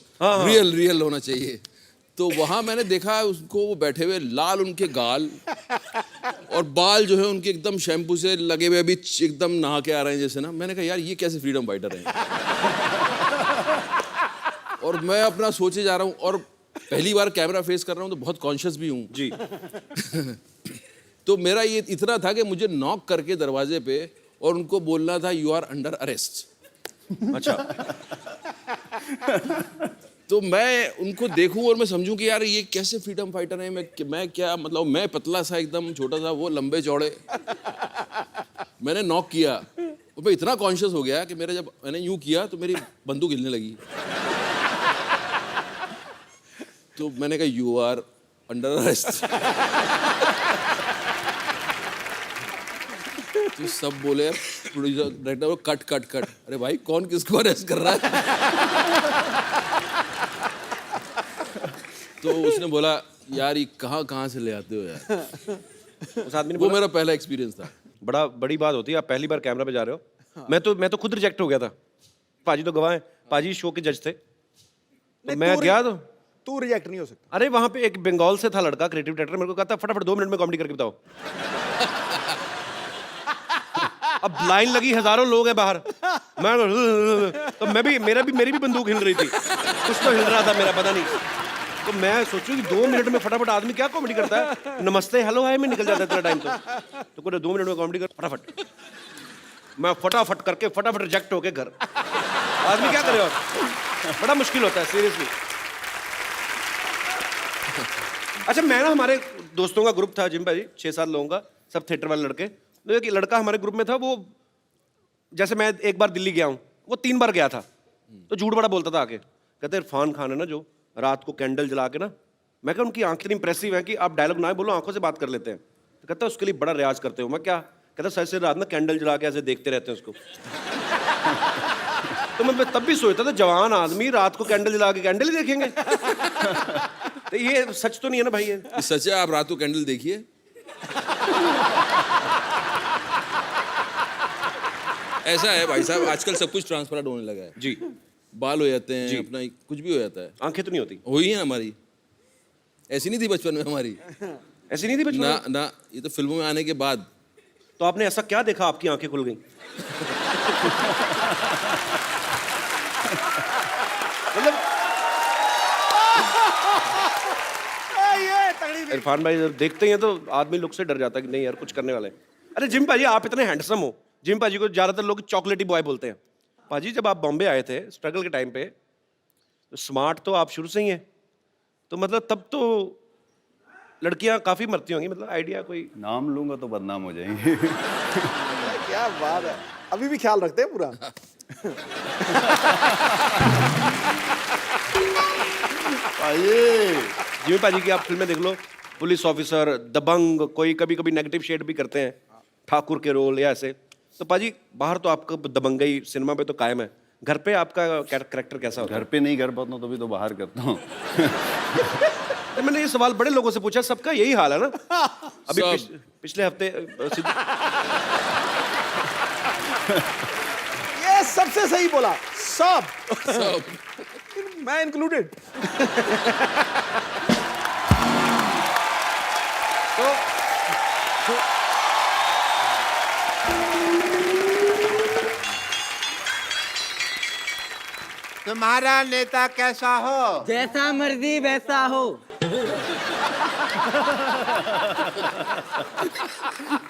रियल होना चाहिए। तो वहाँ मैंने देखा उसको, वो बैठे हुए लाल उनके गाल और बाल जो है उनके एकदम शैम्पू से लगे हुए, अभी एकदम नहा के आ रहे हैं जैसे ना। मैंने कहा यार ये कैसे फ्रीडम फाइटर हैं। और मैं अपना सोचे जा रहा हूँ और पहली बार कैमरा फेस कर रहा हूँ तो बहुत कॉन्शियस भी हूँ जी। तो मेरा ये इतना था कि मुझे नॉक करके दरवाजे पे और उनको बोलना था यू आर अंडर अरेस्ट। अच्छा। तो मैं उनको देखूं और मैं समझूं कि यार ये कैसे फ्रीडम फाइटर हैं। मैं क्या मतलब, मैं पतला सा एकदम छोटा सा, वो लंबे चौड़े। मैंने नॉक किया और मैं इतना कॉन्शियस हो गया कि मेरा जब मैंने यूं किया तो मेरी बंदूक हिलने लगी। तो मैंने कहा यू आर अंडर अरेस्ट। तो सब बोले प्रोड्यूसर डायरेक्टर कट। अरे भाई कौन किसको अरेस्ट कर रहा है? तो उसने बोला यार ये कहाँ से ले आते हो यार। उस आदमी ने वो बोला, मेरा पहला एक्सपीरियंस था। बड़ी बात होती है, आप पहली बार कैमरा पे जा रहे हो। मैं तो खुद रिजेक्ट हो गया था। पाजी तो गवाह है, पाजी शो के जज थे। तो मैं गया तो तू रिजेक्ट नहीं हो सकता। अरे वहां पे एक बंगाल से था लड़का, क्रिएटिव डायरेक्टर, मेरे को कहता फटाफट 2 मिनट में कॉमेडी करके बताओ। अब लाइन लगी, हजारों लोग हैं बाहर। तो मेरी भी बंदूक हिल रही थी, कुछ तो हिल रहा था मेरा, पता नहीं। तो मैं सोचूं कि 2 मिनट में फटाफट आदमी क्या कॉमेडी करता है, नमस्ते हेलो हाय में निकल जाता है इतना टाइम। तो कोई 2 मिनट में कॉमेडी कर फटाफट। मैं फटाफट करके फटाफट रिजेक्ट होके घर। आदमी क्या करे और बड़ा मुश्किल होता है सीरियसली। अच्छा, मैं ना, हमारे दोस्तों का ग्रुप था जिम भाई, 6-7 लोगों का, सब थिएटर वाले लड़के। तो एक लड़का हमारे ग्रुप में था, वो जैसे मैं एक बार दिल्ली गया हूँ, वो 3 बार गया था। तो झूठ बड़ा बोलता था आके, कहते इरफान खान है ना जो रात को कैंडल जला के ना, मैं कहा उनकी आंखें इतनी इंप्रेसिव है कि आप डायलॉग ना बोलो, आंखों से बात कर लेते हैं। तो कहता है उसके लिए बड़ा रियाज करते हो। मैं क्या? कहता सर से रात ना कैंडल जला के ऐसे देखते रहते हैं उसको। तो मैं तब भी सोचता था जवान आदमी रात को कैंडल जला के कैंडल ही देखेंगे। तो ये सच तो नहीं है ना भाई? ये सच है, आप रात को कैंडल देखिए। ऐसा है भाई साहब, आजकल सब कुछ ट्रांसपेरेंट होने लगा है जी। बाल हो जाते हैं, अपना कुछ भी हो जाता है। आंखें तो नहीं होती? हुई है हमारी, ऐसी नहीं थी बचपन में हमारी। ऐसी नहीं थी बचपन में? ना, ये तो फिल्मों में आने के बाद। तो आपने ऐसा क्या देखा आपकी आंखें खुल गई? मतलब इरफान भाई जब देखते ही हैं तो आदमी लुक से डर जाता है कि नहीं यार कुछ करने वाले हैं। अरे जिम भाजी आप इतने हैंडसम हो, जिम भाजी को ज्यादातर लोग चॉकलेटी बॉय बोलते हैं। भाजी जब आप बॉम्बे आए थे स्ट्रगल के टाइम पे, तो स्मार्ट तो आप शुरू से ही हैं, तो मतलब तब तो लड़कियां काफी मरती होंगी, मतलब आइडिया कोई? नाम लूंगा तो बदनाम हो जाएंगे। क्या बात है, अभी भी ख्याल रखते हैं पूरा। जिमी पाजी की आप फिल्में देख लो, पुलिस ऑफिसर, दबंग, कोई कभी कभी नेगेटिव शेड भी करते हैं, ठाकुर के रोल या ऐसे। तो पाजी बाहर तो आपका दबंगई सिनेमा पे तो कायम है, घर पे आपका कैरेक्टर कैसा होता है? घर पे नहीं कर पाता हूँ तभी तो बाहर करता हूँ। तो मैंने ये सवाल बड़े लोगों से पूछा, सबका यही हाल है ना। अभी सब। पिछले हफ्ते ये सबसे सही बोला, सब सब मैं इंक्लूडेड। तुम्हारा नेता कैसा हो? जैसा मर्जी वैसा हो।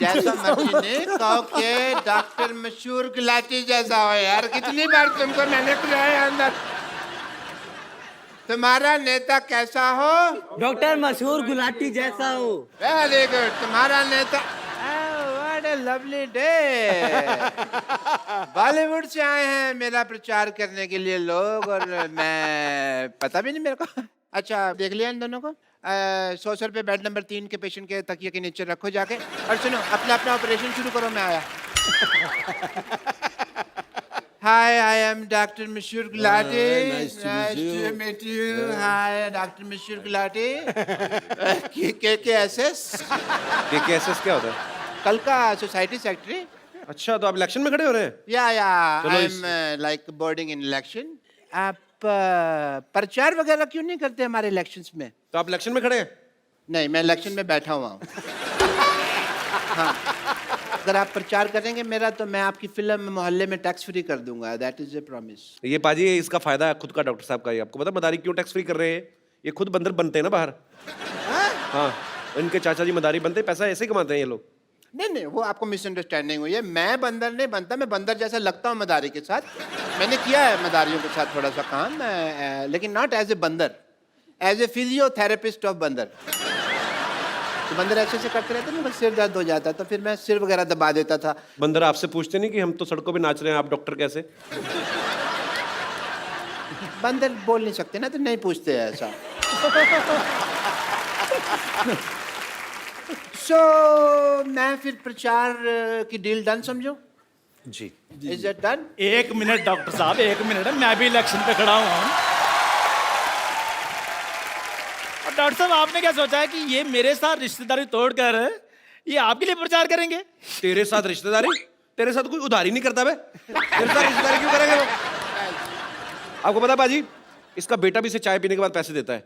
जैसा मर्जी ने कहो के डॉक्टर मशहूर गुलाटी जैसा हो यार, कितनी बार तुमको मैंने बुलाया अंदर। तुम्हारा नेता कैसा हो? डॉक्टर मशहूर गुलाटी जैसा हो। Very good. तुम्हारा नेता what A lovely day. Bollywood से आए हैं मेरा प्रचार करने के लिए लोग, और मैं पता भी नहीं मेरे को। अच्छा देख लिया इन दोनों को? 100 रुपये बेड नंबर 3 के पेशेंट के तकिए के नीचे रखो जाके, और सुनो अपना अपना ऑपरेशन शुरू करो, मैं आया। हाय आई एम डॉक्टर मशहूर Gulati. nice to meet you. Hi doctor मशहूर गुलाटी। KKSS KKSS क्या होता है? कल का सोसाइटी सेक्रेटरी। अच्छा, तो आप इलेक्शन में खड़े हो रहे हैं? या चलो I am like boarding in election. आप प्रचार वगैरह क्यों नहीं करते हमारे इलेक्शंस में? तो आप इलेक्शन में खड़े हैं? नहीं, मैं इलेक्शन में बैठा हुआ हूँ। हाँ, अगर आप प्रचार करेंगे मेरा तो मैं आपकी फिल्म मोहल्ले में टैक्स फ्री कर दूंगा, दैट इज ए प्रॉमिस। ये पाजी इसका फायदा है खुद का डॉक्टर साहब का ही। आपको पता मदारी क्यों टैक्स फ्री कर रहे हैं? ये खुद बंदर बनते हैं ना बाहर। हाँ, इनके चाचा जी मदारी बनते, पैसा ऐसे ही कमाते हैं ये लोग। नहीं नहीं, वो आपको मिसअंडरस्टैंडिंग हुई है। मैं बंदर नहीं बनता, मैं बंदर जैसा लगता हूँ मदारी के साथ। मैंने किया है मदारियों के साथ थोड़ा सा काम, लेकिन नॉट एज ए बंदर, एज ए फिजियोथेरेपिस्ट ऑफ बंदर। तो बंदर ऐसे से करते रहते ना, बस सिर दर्द हो जाता, तो फिर मैं सिर वगैरह दबा देता था। बंदर आपसे पूछते नहीं कि हम तो सड़कों पे नाच रहे हैं, आप डॉक्टर कैसे? बंदर बोल नहीं सकते ना, तो नहीं पूछते हैं ऐसा। मैं फिर प्रचार की डील डन समझो? जी। Is it done? एक मिनट डॉक्टर साहब, एक मिनट, मैं भी इलेक्शन पे खड़ा हुआ हूँ। और डॉक्टर साहब आपने क्या सोचा है कि ये मेरे साथ रिश्तेदारी तोड़कर ये आपके लिए प्रचार करेंगे? तेरे साथ रिश्तेदारी? तेरे साथ कोई उधारी नहीं करता बे? तेरे साथ रिश्तेदारी क्यों करेंगे वो? आपको पता पाजी, इसका बेटा भी इसे चाय पीने के बाद पैसे देता है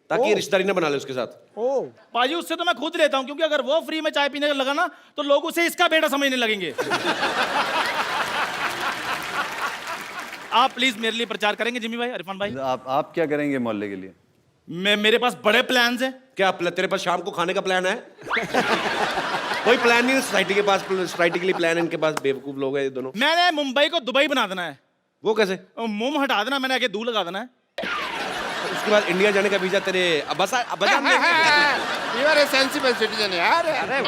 ताकि ये रिश्तेदारी ना बना ले उसके साथ। पाजी उससे तो मैं खुद लेता हूँ, क्योंकि अगर वो फ्री में चाय पीने लगा ना तो लोग उसे इसका बेटा समझने लगेंगे। आप प्लीज मेरे लिए प्रचार करेंगे जिमी भाई, इरफान भाई? आप क्या करेंगे मोहल्ले के लिए? मेरे पास बड़े प्लान्स हैं। क्या तेरे पास शाम को खाने का प्लान है? कोई प्लान नहीं है सोसाइटी के पास। सोसाइटी के लिए प्लान है इनके पास, बेवकूफ लोग हैं ये दोनों। मैंने मुंबई को दुबई बना देना है। वो कैसे? मुंह हटा देना, मैंने आगे दूर लगा देना है। उसके बाद इंडिया जाने का वीजा तेरे अब्बा जान देंगे। You are a sensible citizen यार। अरे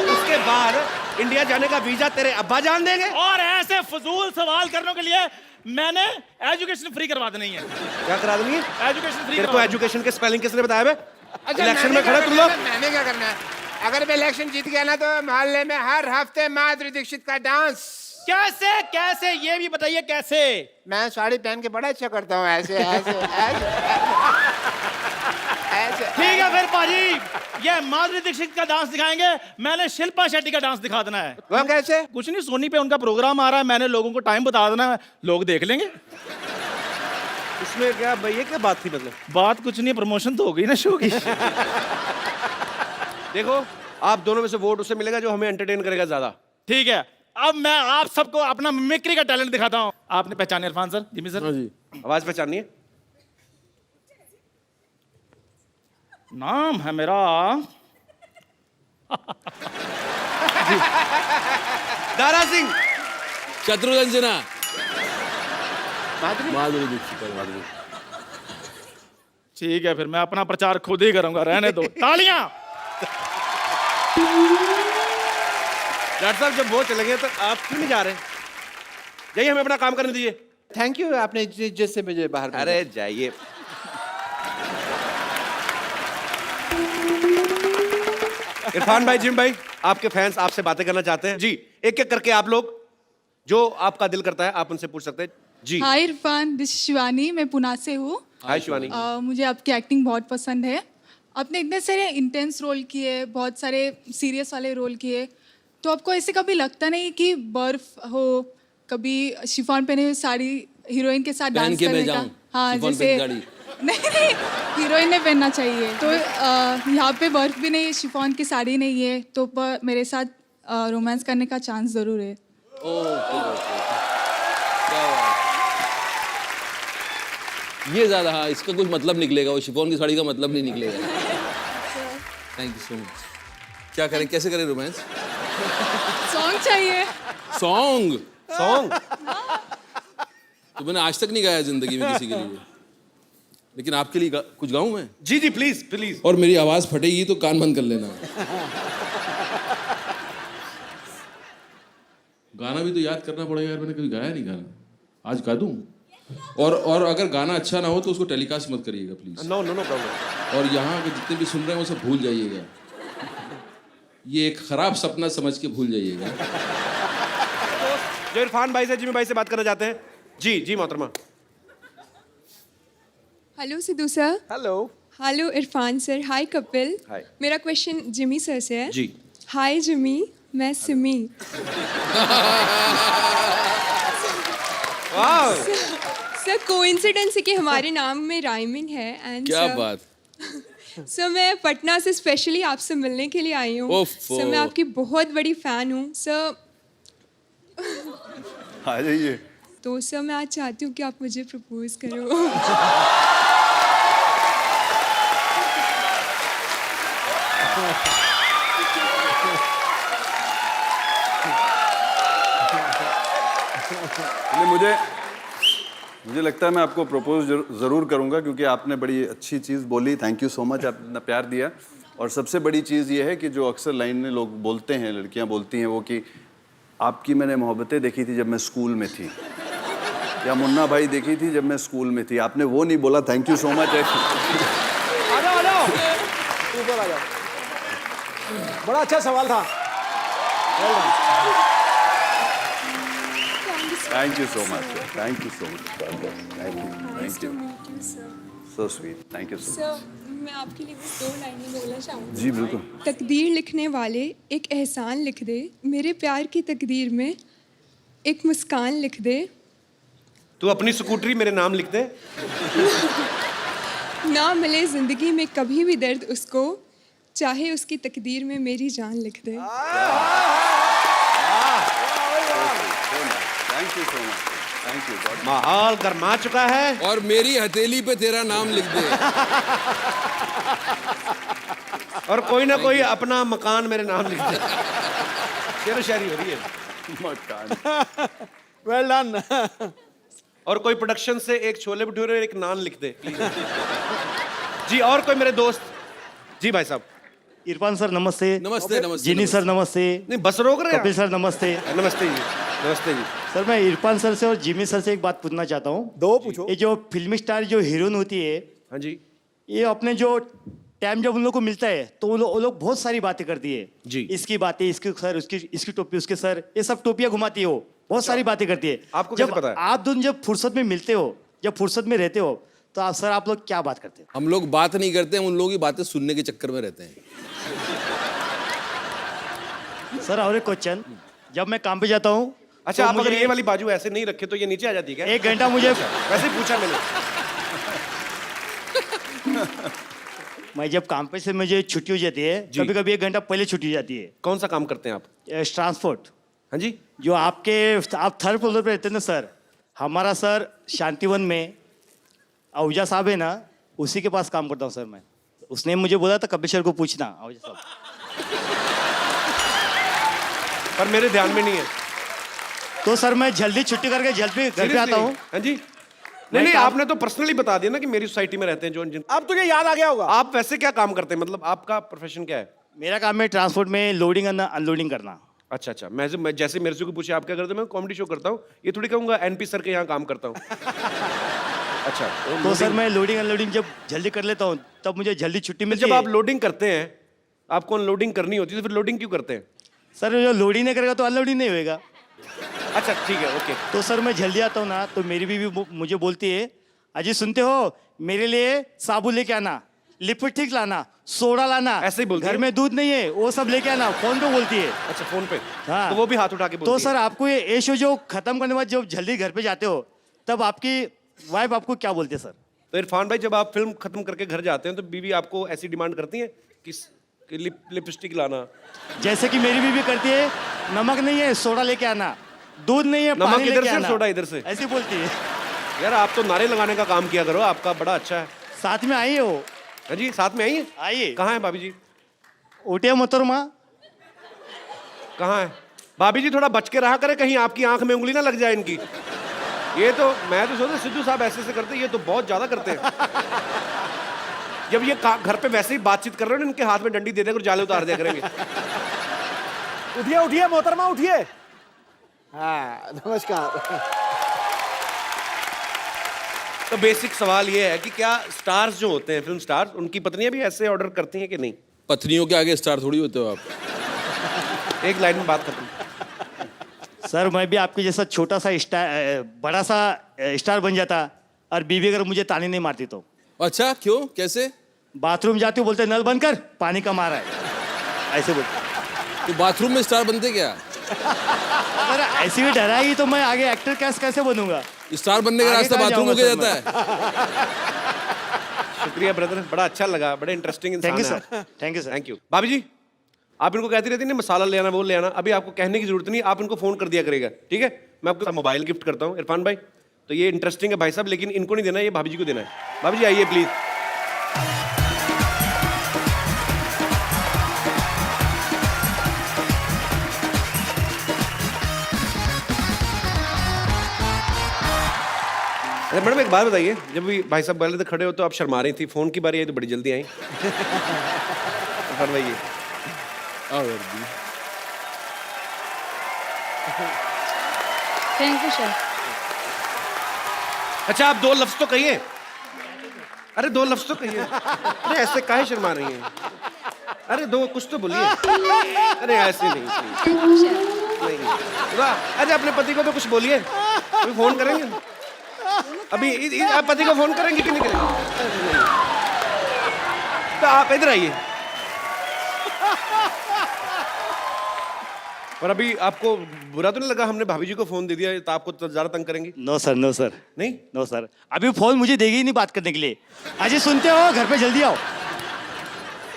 उसके बाद इंडिया जाने का वीजा तेरे अब्बा जान देंगे। और ऐसे फजूल सवाल करने के लिए मैंने एजुकेशन फ्री करवा देनी है। क्या करा देनी है? Education free. तेरे को एजुकेशन के स्पेलिंग किसने बताया बे? अच्छा, इलेक्शन में खड़े तुम लोग। मैंने क्या करना है? अगर मैं इलेक्शन जीत गया ना तो मोहल्ले में हर हफ्ते माधुरी दीक्षित का डांस। कैसे कैसे ये भी बताइए कैसे? मैं साड़ी पहन के बड़ा अच्छा करता हूँ, ऐसे ऐसे ऐसे ऐसे। ठीक है फिर पाजी, ये माधुरी दीक्षित का डांस दिखाएंगे, मैंने शिल्पा शेट्टी का डांस दिखा देना है। वो कैसे? कुछ नहीं, सोनी पे उनका प्रोग्राम आ रहा है, मैंने लोगों को टाइम बता देना है, लोग देख लेंगे। इसमें क्या भाई, ये क्या बात थी? मतलब बात कुछ नहीं, प्रमोशन तो हो गई ना शो की। देखो, आप दोनों में से वोट उसे मिलेगा जो हमें एंटरटेन करेगा ज्यादा। ठीक है, अब मैं आप सबको अपना मिमिक्री का टैलेंट दिखाता हूँ। आपने पहचाने इरफान सर, जिमी सर? हाँ जी। आवाज पहचानिए। नाम है मेरा दारा सिंह। शत्रुघ्न सिन्हा। माधुरी माधुरी। ठीक है, फिर मैं अपना प्रचार खुद ही करूंगा, रहने दो। तालियां। डॉक्टर साहब जब वो चले गए तो आप क्यों नहीं जा रहे? जाइए, हमें अपना काम करने दीजिए। थैंक यू, आपने इज्जत से मुझे बाहर भेजा। अरे जाइए। इरफान भाई, जिम भाई, आपके फैंस आपसे बातें करना चाहते हैं। जी, एक एक करके आप लोग जो आपका दिल करता है आप उनसे पूछ सकते हैं। जी। हाय इरफान, दिस शिवानी, मैं पुणे से हूँ। हाय शिवानी। मुझे आपकी एक्टिंग बहुत पसंद है। आपने इतने सारे इंटेंस रोल किए, बहुत सारे सीरियस वाले रोल किए, तो आपको ऐसे कभी लगता नहीं कि बर्फ हो, कभी शिफॉन पहने हुए साड़ी हीरोइन के साथ डांस करने का? हाँ, जैसे नहीं, हीरोइन ने पहनना चाहिए। तो यहाँ पे बर्फ भी नहीं, शिफॉन की साड़ी नहीं है, तो मेरे साथ रोमांस करने का चांस ज़रूर है। ये ज्यादा, हाँ, इसका कुछ मतलब निकलेगा, वो शिफॉन की साड़ी का मतलब नहीं निकलेगा। Thank you so much. क्या करें, कैसे करें रोमांस? सॉन्ग चाहिए। सॉन्ग? तो मैंने आज तक नहीं गाया जिंदगी में किसी के लिए, लेकिन आपके लिए कुछ गाऊं मैं? जी जी, प्लीज प्लीज। और मेरी आवाज फटेगी तो कान बंद कर लेना। गाना भी तो याद करना पड़ेगा यार, मैंने कभी गाया नहीं गाना, आज गा दूं। और अगर गाना अच्छा ना हो तो उसको टेलीकास्ट मत करिएगा please. No no no problem. और यहाँ के जितने भी सुन रहे हैं वो सब भूल जाइएगा, ये एक खराब सपना समझ के भूल जाइएगा। जो इरफान भाई से, जिमी भाई से बात करना चाहते हैं। जी जी मोहतरमा। Hello Sidhu sir. Hello. Hello Irfan sir. Hi Kapil. Hi. मेरा क्वेश्चन जिमी सर से है। जी। हाय जिमी, मैं सिमी। सर कोइंसिडेंस है कि हमारे नाम में राइमिंग है। एंड क्या बात। सर मैं पटना से स्पेशली आपसे मिलने के लिए आई हूँ। सर मैं आपकी बहुत बड़ी फैन हूँ सर। आ जाइए। तो सर मैं आज चाहती हूँ कि आप मुझे प्रपोज करो। मुझे लगता है मैं आपको प्रपोज ज़रूर करूंगा, क्योंकि आपने बड़ी अच्छी चीज़ बोली। थैंक यू सो मच, आपने इतना प्यार दिया। और सबसे बड़ी चीज़ ये है कि जो अक्सर लाइन में लोग बोलते हैं, लड़कियां बोलती हैं वो, कि आपकी मैंने मोहब्बतें देखी थी जब मैं स्कूल में थी, या मुन्ना भाई देखी थी जब मैं स्कूल में थी। आपने वो नहीं बोला। Thank you so much. आ जाओ ऊपर आ जाओ। बड़ा अच्छा सवाल था। Thank you so much. Thank you so much. Thank you. So sweet. Thank you so much. मैं आपके लिए बस 2 लाइनें बोलना चाहूँगी। जी बिल्कुल। तकदीर लिखने वाले एक एहसान लिख दे, मेरे प्यार की तकदीर में एक मुस्कान लिख दे। तू अपनी स्कूटरी मेरे नाम लिख दे। ना मिले जिंदगी में कभी भी दर्द उसको, चाहे उसकी तकदीर में मेरी जान लिख दे। Thank you so much. Thank you. माहौल गरमा चुका है। और मेरी हथेली पे तेरा नाम लिख दे। और कोई ना कोई अपना मकान मेरे नाम लिख दे। शेर शायरी हो रही है। मकान। Well done. और कोई प्रोडक्शन से एक छोले भटूरे और एक नान लिख दे प्लीज। जी, और कोई मेरे दोस्त। जी भाई साहब। इरफान सर नमस्ते। नमस्ते नमस्ते। जिनी सर नमस्ते। नहीं, बस रोक रहे हैं। कपिल सर नमस्ते। नमस्ते जी। नमस्ते जी। सर मैं इरफान सर से और जिमी सर से एक बात पूछना चाहता हूँ। दो पूछो। ये जो फिल्मी स्टार जो हीरोइन होती है, हाँ जी, ये अपने जो टाइम जब उन लोग को मिलता है तो वो लोग बहुत सारी बातें करती है। जी। इसकी बातें, इसकी सर, इसकी टोपी, उसके सर, ये सब टोपियां घुमाती है वो, बहुत सारी बातें करती है। आपको कैसे पता है? आप दोनों जब फुर्सत में मिलते हो, जब फुर्सत में रहते हो, तो आप सर आप लोग क्या बात करते हो? हम लोग बात नहीं करते हैं, उन लोगों की बातें सुनने के चक्कर में रहते हैं। सर और एक क्वेश्चन, जब मैं काम पे जाता हूँ। अच्छा, तो आप अगर मुझे ये वाली बाजू ऐसे नहीं रखे तो ये नीचे आ जाती है क्या? 1 घंटा मुझे वैसे ही पूछा मैंने। मैं जब काम पे से मुझे छुट्टी हो जाती है, कभी कभी 1 घंटा पहले छुट्टी हो जाती है। कौन सा काम करते हैं आप? ट्रांसपोर्ट। हाँ जी। जो आप 3rd फ्लोर पे रहते हैं ना सर, हमारा सर शांतिवन में आहूजा साहब है ना, उसी के पास काम करता हूँ सर मैं। उसने मुझे बोला था कपिल सर को पूछना आहूजा साहब। पर मेरे ध्यान में नहीं है। तो सर मैं जल्दी छुट्टी करके जल्दी घर पे आता हूँ। हाँ जी। नहीं, आपने तो पर्सनली बता दिया ना कि मेरी सोसाइटी में रहते हैं जो जिन। अब तुझे याद आ गया होगा। आप वैसे क्या काम करते हैं, मतलब आपका प्रोफेशन क्या है? मेरा काम है ट्रांसपोर्ट में लोडिंग करना, अनलोडिंग करना। अच्छा अच्छा। मैं जैसे मेरे से को पूछे आप क्या करते हो, मैं कॉमेडी शो करता हूँ, ये थोड़ी कहूँगा एनपी सर के यहाँ काम करता हूँ। अच्छा। तो सर मैं लोडिंग अनलोडिंग जब जल्दी कर लेता हूँ तब मुझे जल्दी छुट्टी मिलती है। जब आप लोडिंग करते हैं आपको अनलोडिंग करनी होती है तो फिर लोडिंग क्यों करते हैं? सर जो लोड ही नहीं करेगा तो अनलोड ही नहीं होएगा। अच्छा ठीक है, ओके। तो सर मैं जल्दी आता हूँ ना, तो मेरी बीवी मुझे बोलती है, अजी सुनते हो, मेरे लिए साबुन लेके आना, लिपस्टिक लाना, सोडा लाना, ऐसे ही बोलती घर है? में दूध नहीं है वो सब लेके आना, फोन पे बोलती है। अच्छा फोन पे? हाँ। तो वो भी हाथ उठा के बोलती तो है। सर आपको ये शो जो खत्म करने के बाद जब जल्दी घर पे जाते हो तब आपकी वाइफ आपको क्या बोलती है सर? तो इरफान भाई, जब आप फिल्म खत्म करके घर जाते हैं तो बीवी आपको ऐसी डिमांड करती है कि लिपस्टिक लाना? जैसे कि मेरी बीवी करती है, नमक नहीं है सोडा लेके आना, दूध नहीं है नमक पानी इधर लेके से, आना, सोडा इधर से। ऐसी बोलती है। यार आप तो नारे लगाने का काम किया करो, आपका बड़ा अच्छा है। साथ में आई हो? हाँ जी, साथ में आई है? आइए। कहाँ है भाभी जी? उठे मोहतरमा। कहाँ है भाभी जी? थोड़ा बच के रहा करे, कहीं आपकी आंख में उंगली ना लग जाए इनकी। ये तो मैं तो सोचता सिद्धू साहब ऐसे करते हैं, ये तो बहुत ज्यादा करते हैं। जब ये घर पे वैसे ही बातचीत कर रहे हो, इनके हाथ में डंडी दे देकर जाले उतार दिया करेंगे। उठिए उठिए मोहतरमा उठिए। हाँ नमस्कार। तो बेसिक सवाल ये है कि क्या स्टार्स जो होते हैं, फिल्म स्टार्स, उनकी पत्नियां भी ऐसे ऑर्डर करती हैं कि नहीं? पत्नियों के आगे स्टार थोड़ी होते हो आप। एक लाइन में बात खत्म। सर मैं भी आपके जैसा छोटा सा स्टार, बड़ा सा स्टार बन जाता, और बीवी अगर मुझे ताने नहीं मारती तो। अच्छा क्यों, कैसे? बाथरूम जाती हूँ बोलते नल बंद कर, पानी कम आ रहा है, ऐसे बोलते। तो बाथरूम में स्टार बनते क्या? अगर ऐसी भी डराई तो मैं आगे एक्टर कैसे बनूंगा? स्टार बनने का रास्ता बाथरूम हो गया जाता है। शुक्रिया ब्रदर, बड़ा अच्छा लगा, बड़े इंटरेस्टिंग इंसान थैंक यू हैं sir, thank you sir. Thank you. भाभी जी, आप इनको कहती रहती नहीं मसाला ले आना, वो ले आना, अभी आपको कहने की जरूरत नहीं, आप इनको फोन कर दिया करेगा, ठीक है? मैं आपको मोबाइल गिफ्ट करता हूँ इरफान भाई। तो ये इंटरेस्टिंग है भाई साहब, लेकिन इनको नहीं देना, ये भाभी जी को देना है। भाभी जी आइए प्लीज। अरे मैडम एक बात बताइए, जब भी भाई साहब पहले तो खड़े हो तो आप शर्मा रही थी, फोन की बारी आई तो बड़ी जल्दी आई। फरमाइए। Thank you sir. अच्छा आप दो लफ्ज तो कहिए। अरे दो लफ्ज तो कहिए। अरे ऐसे काहे शर्मा रही हैं? अरे दो कुछ तो बोलिए। अरे ऐसे नहीं, नहीं। अरे अपने पति को तो कुछ बोलिए, फोन करेंगे अभी। आप पति को फोन करेंगे कि नहीं करेंगे? तो आप इधर आइए। और अभी आपको बुरा तो नहीं लगा हमने भाभी जी को फोन दे दिया, तो आपको तो ज्यादा तंग करेंगी? नो सर, नो सर, नहीं, नो सर, अभी फोन मुझे देगी ही नहीं बात करने के लिए। अजी सुनते हो, घर पे जल्दी आओ।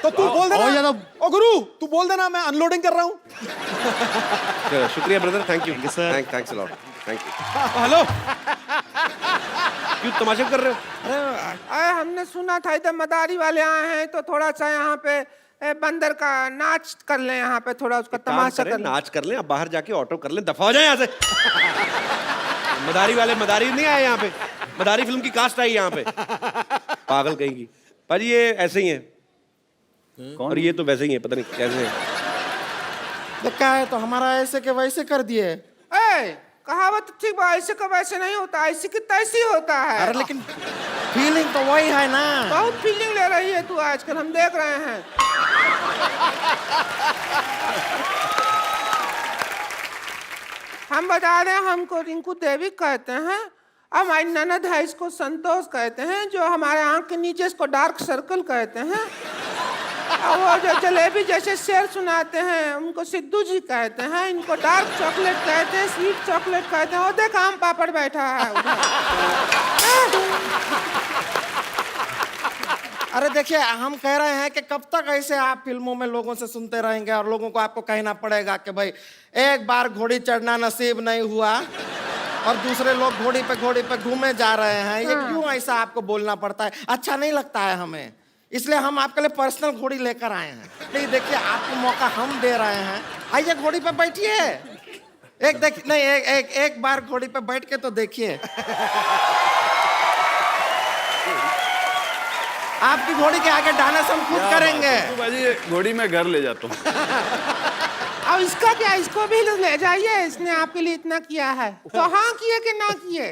तो तू बोल देना, ओ गुरु तू बोल देना मैं अनलोडिंग कर रहा हूँ। शुक्रिया brother, thank you sir, thanks a lot, thank you. Hello, क्यों तमाशा कर रहे हो? अरे हमने सुना था इधर मदारी वाले आए हैं, तो थोड़ा सा यहाँ पे बंदर का नाच कर ले, यहाँ पे थोड़ा उसका तमाशा कर नाच कर ले, अब बाहर जाके ऑटो कर ले, दफा हो जाए यहाँ से। मदारी नहीं आए यहाँ पे, मदारी फिल्म की कास्ट आई यहाँ पे, पागल कहेंगी। भाजी ये ऐसे ही है, और ये तो वैसे ही है, पता नहीं कैसे है। क्या है तो हमारा ऐसे के वैसे कर दिए। कहावत ठीक बा, ऐसे का वैसे नहीं होता, ऐसे की तैसी होता है। अरे लेकिन फीलिंग तो वही है ना। बहुत फीलिंग ले रही है तू आजकल, हम देख रहे हैं। हम बता दें, हमको रिंकू देवी कहते हैं, हमारी ननद है इसको संतोष कहते हैं, जो हमारे आंख के नीचे इसको डार्क सर्कल कहते हैं, और वो जो जलेबी जैसे शेर सुनाते हैं उनको सिद्धू जी कहते हैं, इनको डार्क चॉकलेट कहते हैं, स्वीट चॉकलेट कहते हैं। और देख आम पापड़ बैठा है उधर। अरे देखिए, हम कह रहे हैं कि कब तक ऐसे आप फिल्मों में लोगों से सुनते रहेंगे, और लोगों को आपको कहना पड़ेगा कि भाई एक बार घोड़ी चढ़ना नसीब नहीं हुआ और दूसरे लोग घोड़ी पे घूमे जा रहे हैं। ये क्यों ऐसा आपको बोलना पड़ता है? अच्छा नहीं लगता है हमें, इसलिए हम आपके लिए पर्सनल घोड़ी लेकर आए हैं। नहीं देखिए, आपको मौका हम दे रहे हैं, आइए घोड़ी पे बैठिए। एक बार घोड़ी पे बैठ के तो देखिए। आपकी घोड़ी के आगे डांस हम खुद करेंगे। घोड़ी में घर ले जाता हूँ। अब इसका क्या, इसको भी ले जाइए, इसने आपके लिए इतना किया है, तो हाँ किए कि ना किए?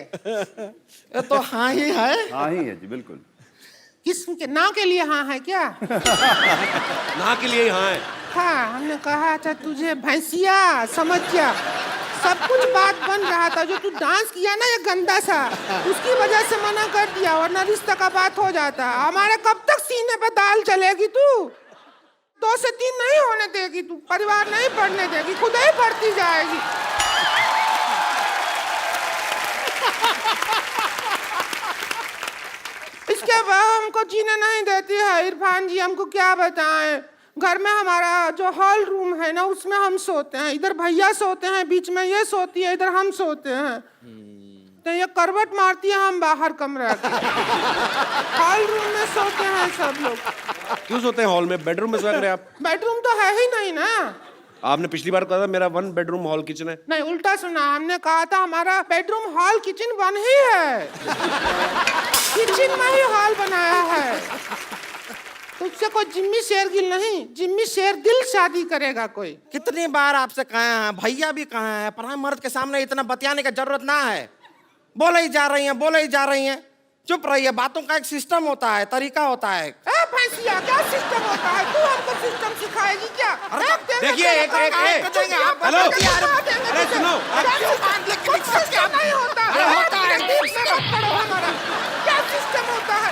ये तो हाँ ही है। हाँ ही है जी, बिल्कुल। किस के नाव के लिए हाँ है क्या? ना के लिए यहाँ है। हाँ, हमने कहा था तुझे भैंसिया, समझ जा। सब कुछ बात बन रहा था, जो तू डांस किया ना ये गंदा सा, उसकी वजह से मना कर दिया, वरना रिश्ता का बात हो जाता। हमारे कब तक सीने पे दाल चलेगी तू? 2 से 3 नहीं होने देगी तू, परिवार नहीं बढ़ने देगी, खुद ही बढ़ती जाएगी। इसके बाद हमको जीने नहीं देती है इरफान जी, हमको क्या बताएं। घर में हमारा जो हॉल रूम है ना, उसमें हम सोते हैं, इधर भैया सोते हैं, बीच में ये सोती है, इधर हम सोते हैं। तो ये करवट मारती है, हम बाहर कमरा के हॉल रूम में सोते हैं सब लोग। क्यों सोते हैं हॉल में? बेडरूम में सोया करें आप। बेडरूम तो है ही नहीं ना। आपने पिछली बार कहा था मेरा 1 बेडरूम हॉल किचन है। नहीं, उल्टा सुना, हमने कहा था हमारा बेडरूम हॉल किचन 1 ही है। किचन में ही हॉल बनाया है। तुझसे कोई जिम्मी शेरगिल नहीं, जिम्मी शेरदिल शादी करेगा कोई। कितनी बार आपसे कहे हैं, भैया भी कहे हैं, पर हम मर्द के सामने इतना बतियाने की जरूरत ना है। बोले ही जा रही हैं, बोले ही जा रही हैं, चुप रहिए। बातों का एक सिस्टम होता है, तरीका होता है। भैंसिया, क्या सिस्टम होता है? तू हमको सिस्टम सिखाएगी क्या? देखिए एक हेलो, अरे सुनो, नहीं होता क्या सिस्टम होता है?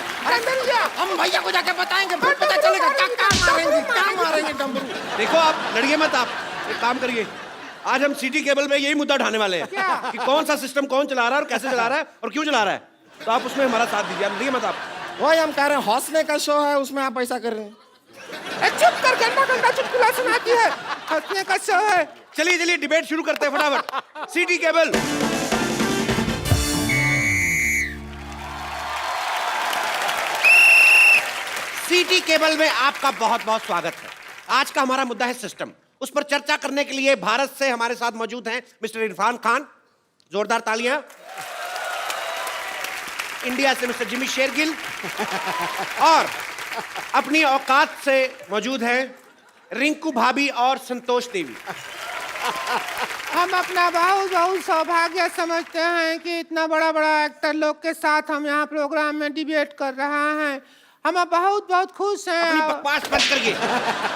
हम भैया को जाके बताएंगे, फिर पता चलेगा क्या मारेंगे डमरू। देखो आप लड़िए मत, आप एक काम करिए, आज हम सिटी केबल में यही मुद्दा उठाने वाले हैं कि कौन सा सिस्टम कौन चला रहा है और कैसे चला रहा है और क्यों चला रहा है। तो आप उसमें हमारा साथ दीजिए, लड़िए मत आप। वही हम कह रहे हैं, हंसने का शो है, उसमें आप ऐसा कर रहे हैं। चुप कर, गंदा गंदा चुटकुला सुनाती है। हंसने का शो है। चलिए चलिए डिबेट शुरू करते हैं फटाफट। सिटी केबल, सिटी केबल में आपका बहुत बहुत स्वागत है। आज का हमारा मुद्दा है सिस्टम। उस पर चर्चा करने के लिए भारत से हमारे साथ मौजूद हैं मिस्टर इरफान खान, जोरदार तालियां। इंडिया से मिस्टर जिमी शेरगिल और अपनी औकात से मौजूद हैं रिंकू भाभी और संतोष देवी। हम अपना बहुत बहुत सौभाग्य समझते हैं कि इतना बड़ा बड़ा एक्टर लोग के साथ हम यहाँ प्रोग्राम में डिबेट कर रहे हैं। हम बहुत बहुत खुश हैं। अपनी बकवास बंद करिए,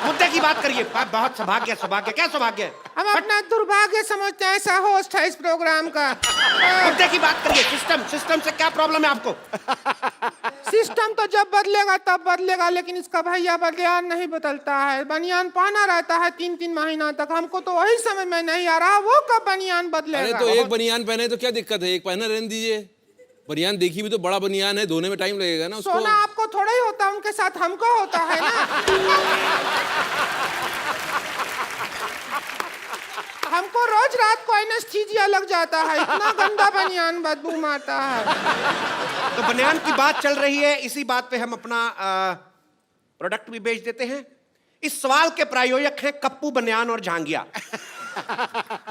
मुद्दे की बात करिए। बहुत सौभाग्य, सौभाग्य क्या सौभाग्य है? हम अपना दुर्भाग्य समझते हैं ऐसा होस्ट है इस प्रोग्राम का। मुद्दे की बात करिए। सिस्टम से क्या प्रॉब्लम है आपको? सिस्टम तो जब बदलेगा तब बदलेगा, लेकिन इसका भैया बनियान नहीं बदलता है। बनियान पहना रहता है 3-3 महीना तक। हमको तो वही समझ में नहीं आ रहा वो कब बनियान बदलेगा। अरे तो एक बनियान पहने तो क्या दिक्कत है, एक पहना रहने दीजिए। बनियान देखी भी तो बड़ा बनियान है, धोने में टाइम लगेगा ना उसको। सोना आपको थोड़ा ही होता, उनके साथ हमको होता है ना। हमको रोज रात को एनेस्थीसिया लग जाता है, इतना गंदा बनियान बदबू मारता है। तो बनियान की बात चल रही है, इसी बात पे हम अपना प्रोडक्ट भी बेच देते हैं। इस सवाल के प्रायोजक हैं कप्पू बनियान और झांगिया।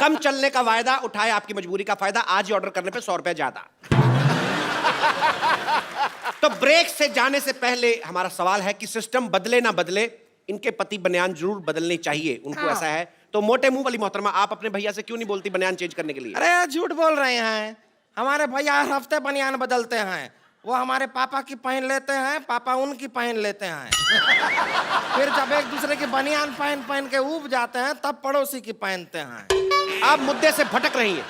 कम चलने का वायदा, उठाए आपकी मजबूरी का फायदा। आज ही ऑर्डर करने पे 100 रुपए ज्यादा। तो ब्रेक से जाने से पहले हमारा सवाल है कि सिस्टम बदले ना बदले, इनके पति बनियान जरूर बदलनी चाहिए, उनको हाँ। ऐसा है। तो मोटे मुंह वाली मोहतरमा, आप अपने भैया से क्यों नहीं बोलती बनियान चेंज करने के लिए? अरे झूठ बोल रहे हैं, हमारे भैया हर हफ्ते बनियान बदलते हैं। वो हमारे पापा की पहन लेते हैं, पापा उनकी पहन लेते हैं। फिर जब एक दूसरे की बनियान पहन पहन के ऊब जाते हैं, तब पड़ोसी की पहनते हैं। आप मुद्दे से भटक रही हैं।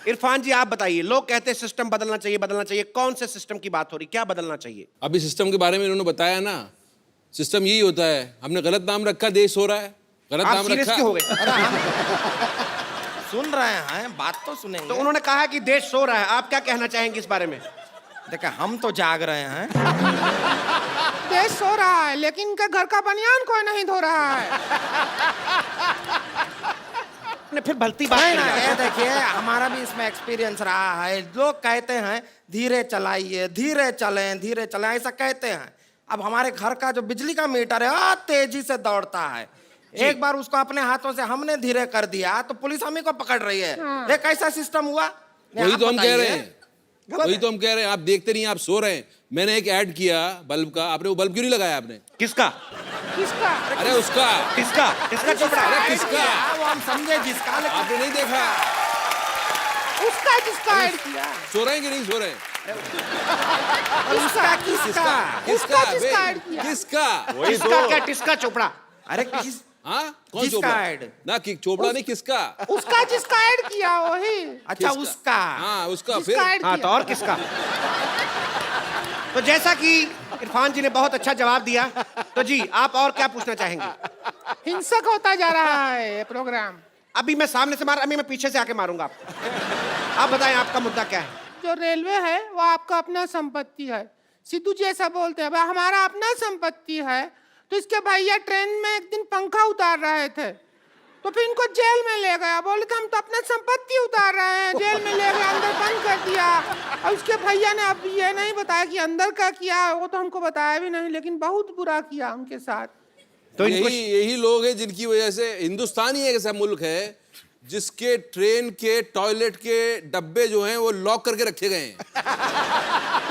इरफान जी आप बताइए, लोग कहते हैं सिस्टम बदलना चाहिए, बदलना चाहिए। कौन से सिस्टम की बात हो रही, क्या बदलना चाहिए? अभी सिस्टम के बारे में इन्होंने बताया ना, सिस्टम यही होता है। हमने गलत नाम रखा, देश हो रहा है, गलत आप नाम सीरियस रखा। क्यों हो गए? सुन रहे हैं, बात तो सुनेंगे। तो उन्होंने कहा कि देश सो रहा है, आप क्या कहना चाहेंगे इस बारे में? देखा, हम तो जाग रहे हैं। देश सो रहा है, लेकिन इनके घर का बनियान कोई नहीं धो रहा है। फिर भलती बात नहीं ना, करेगा। ये देखिए, हमारा भी इसमें एक्सपीरियंस रहा है। लोग कहते हैं धीरे चलाइए, धीरे चलें, ऐसा कहते हैं। अब हमारे घर का जो बिजली का मीटर है तेजी से दौड़ता है। एक बार उसको अपने हाथों से हमने धीरे कर दिया तो पुलिस हम ही को पकड़ रही है। ये कैसा सिस्टम हुआ? वही तो हम कह रहे हैं, वही तो हम कह रहे हैं। आप देखते नहीं, आप सो रहे हैं। मैंने एक ऐड किया बल्ब का, आपने वो बल्ब क्यों नहीं लगाया आपने? किसका? किसका? अरे उसका। किसका? किसका चोपड़ा? अरे किसका? वो हम समझे जिसका, लेकिन आपने नहीं देखा? उसका किसका ऐड किया? सो रहे हैं कि नहीं सो रहे हैं? किसका किसका किसका किसका बे? ऐड किया? किसका किसका क्या टिस्का चोपड़ा? अरे किस हाँ कौन किसका चोपड़ा ऐड? ना कि चोपड़ा नहीं किसका उसका जिसका ऐड किया वही। अच्छा उसका हाँ उसका फिर जिसका ऐड हाँ तो किया। और किसका? तो जैसा कि इरफान जी ने बहुत अच्छा जवाब दिया, तो जी आप और क्या पूछना चाहेंगे? हिंसक होता जा रहा है ये प्रोग्राम। अभी मैं सामने से मार, अभी मैं पीछे से आके मारूंगा आपको। आप बताएं आपका मुद्दा क्या है? जो रेलवे है वो आपका अपना संपत्ति है। सिद्धू जी ऐसा बोलते हैं, भाई हमारा अपना संपत्ति है। तो इसके भैया ट्रेन में एक दिन पंखा उतार रहे थे, तो फिर इनको जेल में ले गया। बोले तो हम तो अपना संपत्ति उतार रहे हैं, जेल में ले गए, अंदर बंद कर दिया। और उसके भैया ने अब ये नहीं बताया कि अंदर का किया, वो तो हमको बताया भी नहीं, लेकिन बहुत बुरा किया उनके साथ। तो यही लोग हैं जिनकी वजह से हिंदुस्तान ही एक ऐसा मुल्क है जिसके ट्रेन के टॉयलेट के डब्बे जो हैं वो लॉक करके रखे गए हैं,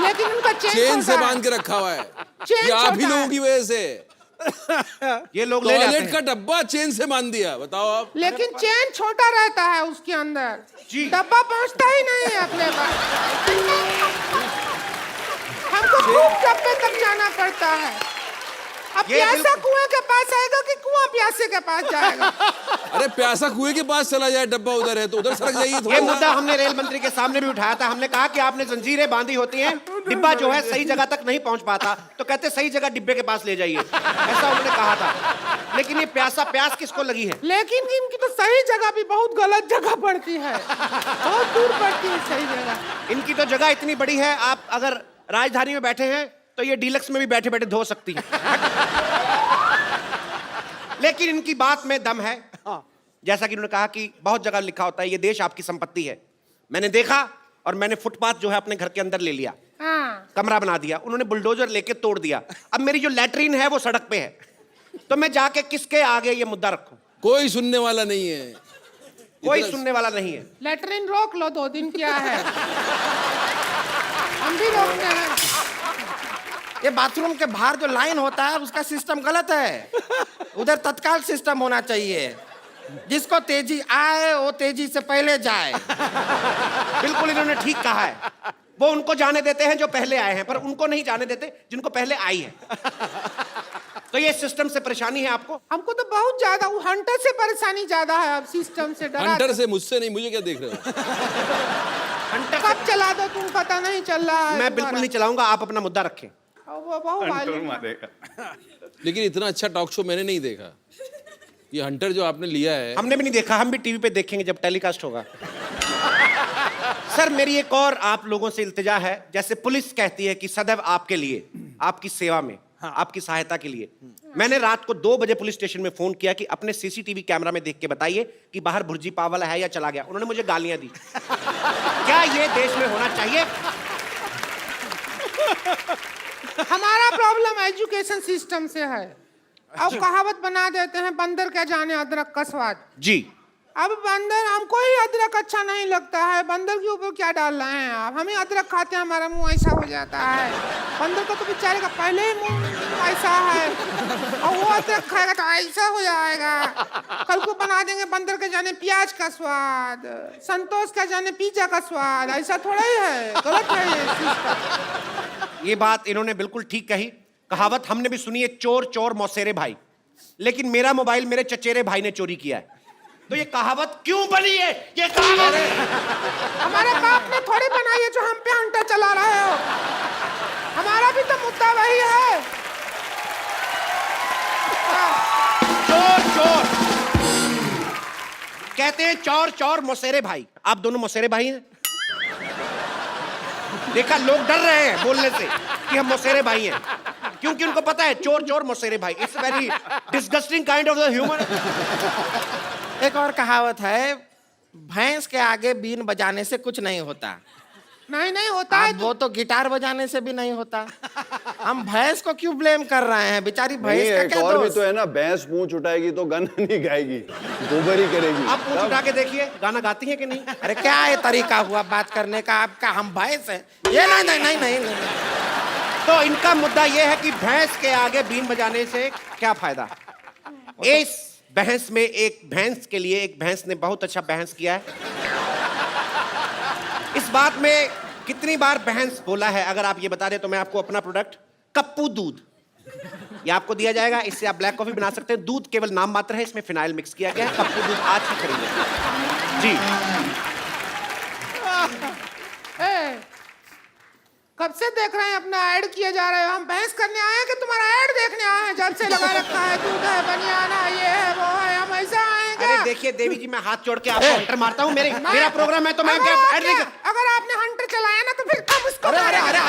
लेकिन उनका चेन से बांध के रखा हुआ है। चेन ये आप ही छोटा लोगों है। की वजह से ये लोग ले जाते टॉयलेट हैं। का डब्बा चेन से बांध दिया, बताओ आप। लेकिन चेन छोटा रहता है उसके अंदर, जी। डब्बा पहुंचता ही नहीं है अपने पास। हमको खूब डब्बे तक जाना पड़ता है। अब ये प्यासा बिल्कुल- कुएं के पास आएगा कि कुआं प्यासे के पास जाएगा? अरे प्यासा कुएं के पास चला जाए, डब्बा उधर है तो उधर सरक जाइए ये थोड़ा सा। मुद्दा हमने रेल मंत्री के सामने भी उठाया था। हमने कहा कि आपने जंजीरें बांधी होती हैं, डिब्बा जो है सही जगह तक नहीं पहुंच पाता, तो कहते सही जगह डिब्बे के पास ले जाइए, ऐसा उन्होंने कहा था। लेकिन ये प्यास किसको लगी है? लेकिन इनकी तो सही जगह भी बहुत गलत जगह पड़ती है, बहुत दूर पड़ती है सही जगह। इनकी तो जगह इतनी बड़ी है, आप अगर राजधानी में बैठे हैं तो ये डीलक्स में भी बैठे बैठे धो सकती है। लेकिन इनकी बात में दम है। जैसा कि उन्होंने कहा कि बहुत जगह लिखा होता है ये देश आपकी संपत्ति है। मैंने देखा और मैंने फुटपाथ जो है अपने घर के अंदर ले लिया, कमरा बना दिया, उन्होंने बुलडोजर लेके तोड़ दिया। अब मेरी जो लैट्रीन है वो सड़क पे है, तो मैं जाके किसके आगे ये मुद्दा रखूं? कोई सुनने वाला नहीं है, कोई सुनने वाला नहीं है। लेटरिन रोक लो, 2 दिन क्या है, हम भी रोकते हैं। ये बाथरूम के बाहर जो लाइन होता है उसका सिस्टम गलत है, उधर तत्काल सिस्टम होना चाहिए, जिसको तेजी आए वो तेजी से पहले जाए। बिल्कुल इन्होंने ठीक कहा है। वो उनको जाने देते हैं जो पहले आए हैं, पर उनको नहीं जाने देते जिनको पहले आई है। तो ये सिस्टम से परेशानी है आपको? हमको तो बहुत ज्यादा, वो हंटर से परेशानी ज्यादा है। अब सिस्टम से डरा, हंटर से, मुझसे नहीं, मुझे क्या देख रहे हो? कब चला दो तुम, पता नहीं चल रहा है। मैं बिल्कुल नहीं चलाऊंगा, आप अपना मुद्दा रखें। वो बहुत वायलेंट है। लेकिन इतना अच्छा टॉक शो मैंने नहीं देखा। ये हंटर जो आपने लिया है, हमने भी नहीं देखा, हम भी टीवी पे देखेंगे जब टेलीकास्ट होगा। सर मेरी एक और आप लोगों से इल्तिजा है, जैसे पुलिस कहती है कि सदैव आपके लिए, आपकी सेवा में, आपकी सहायता के लिए। मैंने रात को 2 बजे पुलिस स्टेशन में फोन किया कि अपने सीसीटीवी कैमरा में देख के बताइए कि बाहर भुर्जी पाव वाला है या चला गया। उन्होंने मुझे गालियां दी। क्या ये देश में होना चाहिए? हमारा प्रॉब्लम एजुकेशन सिस्टम से है। अब कहावत बना देते हैं, बंदर क्या जाने अदरक का स्वाद। जी। अब बंदर, हमको ही अदरक अच्छा नहीं लगता है, बंदर के ऊपर क्या डाल रहे हैं आप? हम ही अदरक खाते हैं, हमारा मुंह ऐसा हो जाता है। बंदर का तो बेचारे का पहले ही मुंह ऐसा है, और वो अदरक खाएगा तो ऐसा हो जाएगा। कल को बना देंगे बंदर के जाने प्याज का स्वाद, संतोष का जाने पिज्जा का स्वाद। ऐसा थोड़ा ही है, गलत है ये सिस्टम। ये बात इन्होंने बिल्कुल ठीक कही। कहावत हमने भी सुनी है, चोर चोर मौसेरे भाई। लेकिन मेरा मोबाइल मेरे चचेरे भाई ने चोरी किया है, तो ये कहावत क्यों बनी है? ये कहावत हमारे बाप ने थोड़ी बनाई है जो हम पे हंटर चला रहे हो। हमारा भी तो मुद्दा वही है। चोर चोर कहते हैं, चोर चोर मौसेरे भाई। आप दोनों मौसेरे भाई हैं? देखा, लोग डर रहे हैं बोलने से कि हम मौसेरे भाई हैं, क्योंकि उनको पता है चोर चोर मौसेरे भाई। It's very disgusting kind of the human. एक और कहावत है, भैंस के आगे बीन बजाने से कुछ नहीं होता। नहीं होता है, वो तो गिटार बजाने से भी नहीं होता। हम भैंस को क्यों ब्लेम कर रहे हैं? बेचारी भैंस का क्या और भी दोष? तो है ना, भैंस पूंछ उठाएगी तो गाना नहीं गाएगी, गोबर ही करेगी। आप पूछ उठा के देखिए, गाना गाती है कि नहीं? अरे क्या ये तरीका हुआ बात करने का आपका? हम भैंस हैं ये? नहीं। तो इनका मुद्दा यह है कि भैंस के आगे बीन बजाने से क्या फायदा? इस बहस में एक भैंस के लिए एक भैंस ने बहुत अच्छा बहस किया है। इस बात में कितनी बार बहस बोला है? अगर आप ये बता दें तो मैं आपको अपना प्रोडक्ट कप्पू दूध ये आपको दिया जाएगा। इससे आप ब्लैक कॉफी बना सकते हैं। दूध केवल नाम मात्र है, इसमें फिनाइल मिक्स किया गया है। कप्पू दूध आज ही खरीदें जी। कब से देख रहे हैं अपना ऐड किए जा रहे हो? हम बहस करने आए हैं कि तुम्हारा ऐड देखने आए हैं? जब से लगा रखा है दूध है, बनियाना, ये है वो है, हम ऐसे आए हैं। अरे देखिए देवी जी, मैं हाथ जोड़ के आपको हंटर मारता हूँ। मेरा प्रोग्राम है तो मैं क्या ऐड नहीं कर... अगर आपने हंटर चलाया ना तो फिर हम उसको अरे अरे अरे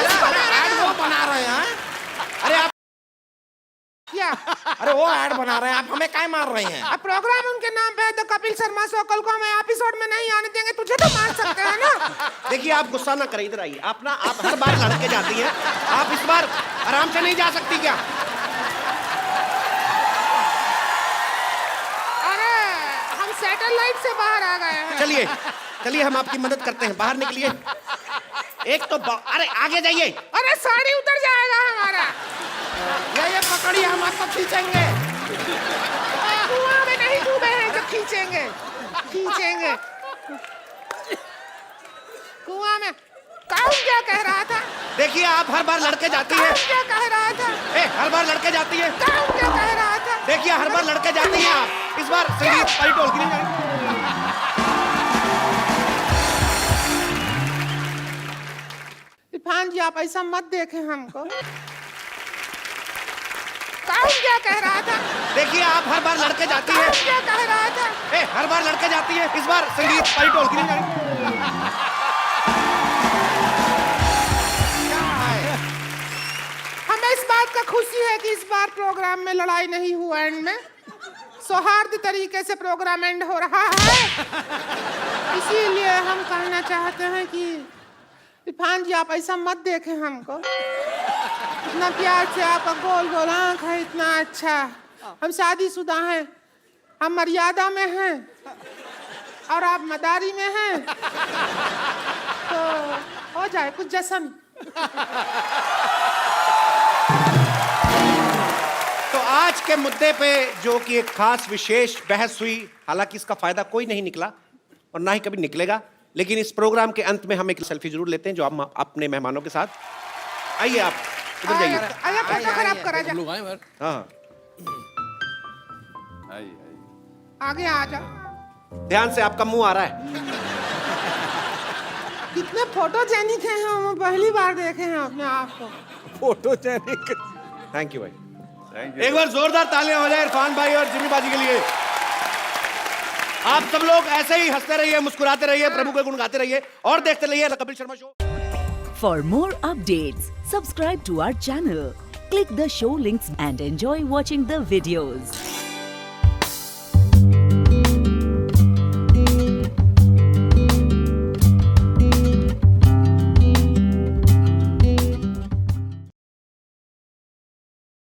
ऐड वो बना रहे हैं। अरे आप क्या? अरे वो ऐड बना रहे हैं, आप हमें काय मार रहे हैं? अब प्रोग्राम उनके नाम पे है द कपिल शर्मा शो। कल को हमें एपिसोड में नहीं आने देंगे, तुझे तो मार सकते हैं ना। देखिए आप गुस्सा ना करें, इधर आइए। आप हर बार लड़के जाती हैं, आप इस बार आराम से नहीं जा सकती क्या? अरे हम सैटेलाइट से बाहर आ गए हैं। चलिए चलिए, हम आपकी मदद करते हैं। बाहर निकलिए। एक तो अरे आगे जाइए। अरे साड़ी उतर जाएगा हमारा। ये पकड़िए, हम आपको खींचेंगे। कुआं में नहीं डूबे हैं जो खींचेंगे। कुआं में कौन क्या कह रहा था? देखिए आप हर बार लड़के जाती हैं। कौन क्या कह रहा था? हर बार लड़के जाती हैं। कौन क्या कह रहा था? देखिए हर बार लड़के जाती हैं आप। इस बार संगीत वाली ढोलकी नहीं जाएगी। इरफान जी आप ऐसा मत देखें हमको। कौन क्या कह रहा था? देखिए आप हर बार लड़के जाती हैं। कौन क्या कह रहा था? हर बार लड़के जाती हैं। इस बार संगीत वाली ढोलकी नहीं जाएगी। हमें इस बात का खुशी है कि इस बार प्रोग्राम में लड़ाई नहीं हुआ। एंड में सौहार्द तरीके से प्रोग्राम एंड हो रहा है। इसीलिए हम कहना चाहते हैं कि इरफान जी आप ऐसा मत देखें हमको। इतना प्यार से आपका गोल गोल आँख है, इतना अच्छा। हम शादीशुदा हैं, हम मर्यादा में हैं और आप मदारी में हैं, तो हो जाए कुछ जश्न। तो आज के मुद्दे पे जो कि एक खास विशेष बहस हुई, हालांकि इसका फायदा कोई नहीं निकला और ना ही कभी निकलेगा, लेकिन इस प्रोग्राम के अंत में हम एक सेल्फी जरूर लेते हैं जो हम अपने मेहमानों के साथ। आइए आप इधर जाइए। फोटो खराब करा जा। हाँ आगे आ जाओ। ध्यान से, आपका मुंह आ रहा है। कितने फोटोजेनिक हैं हम, पहली बार देखे हैं अपने आप को। फोटोजेनिक। थैंक यू भाई। एक बार जोरदार तालियां हो जाए इरफान भाई और जिमी बाजी के लिए। आप सब लोग ऐसे ही हंसते रहिए, मुस्कुराते रहिए, प्रभु के गुण गाते रहिए और देखते रहिए the Kapil Sharma show. For more updates, subscribe to our channel, click the show links and enjoy watching the videos.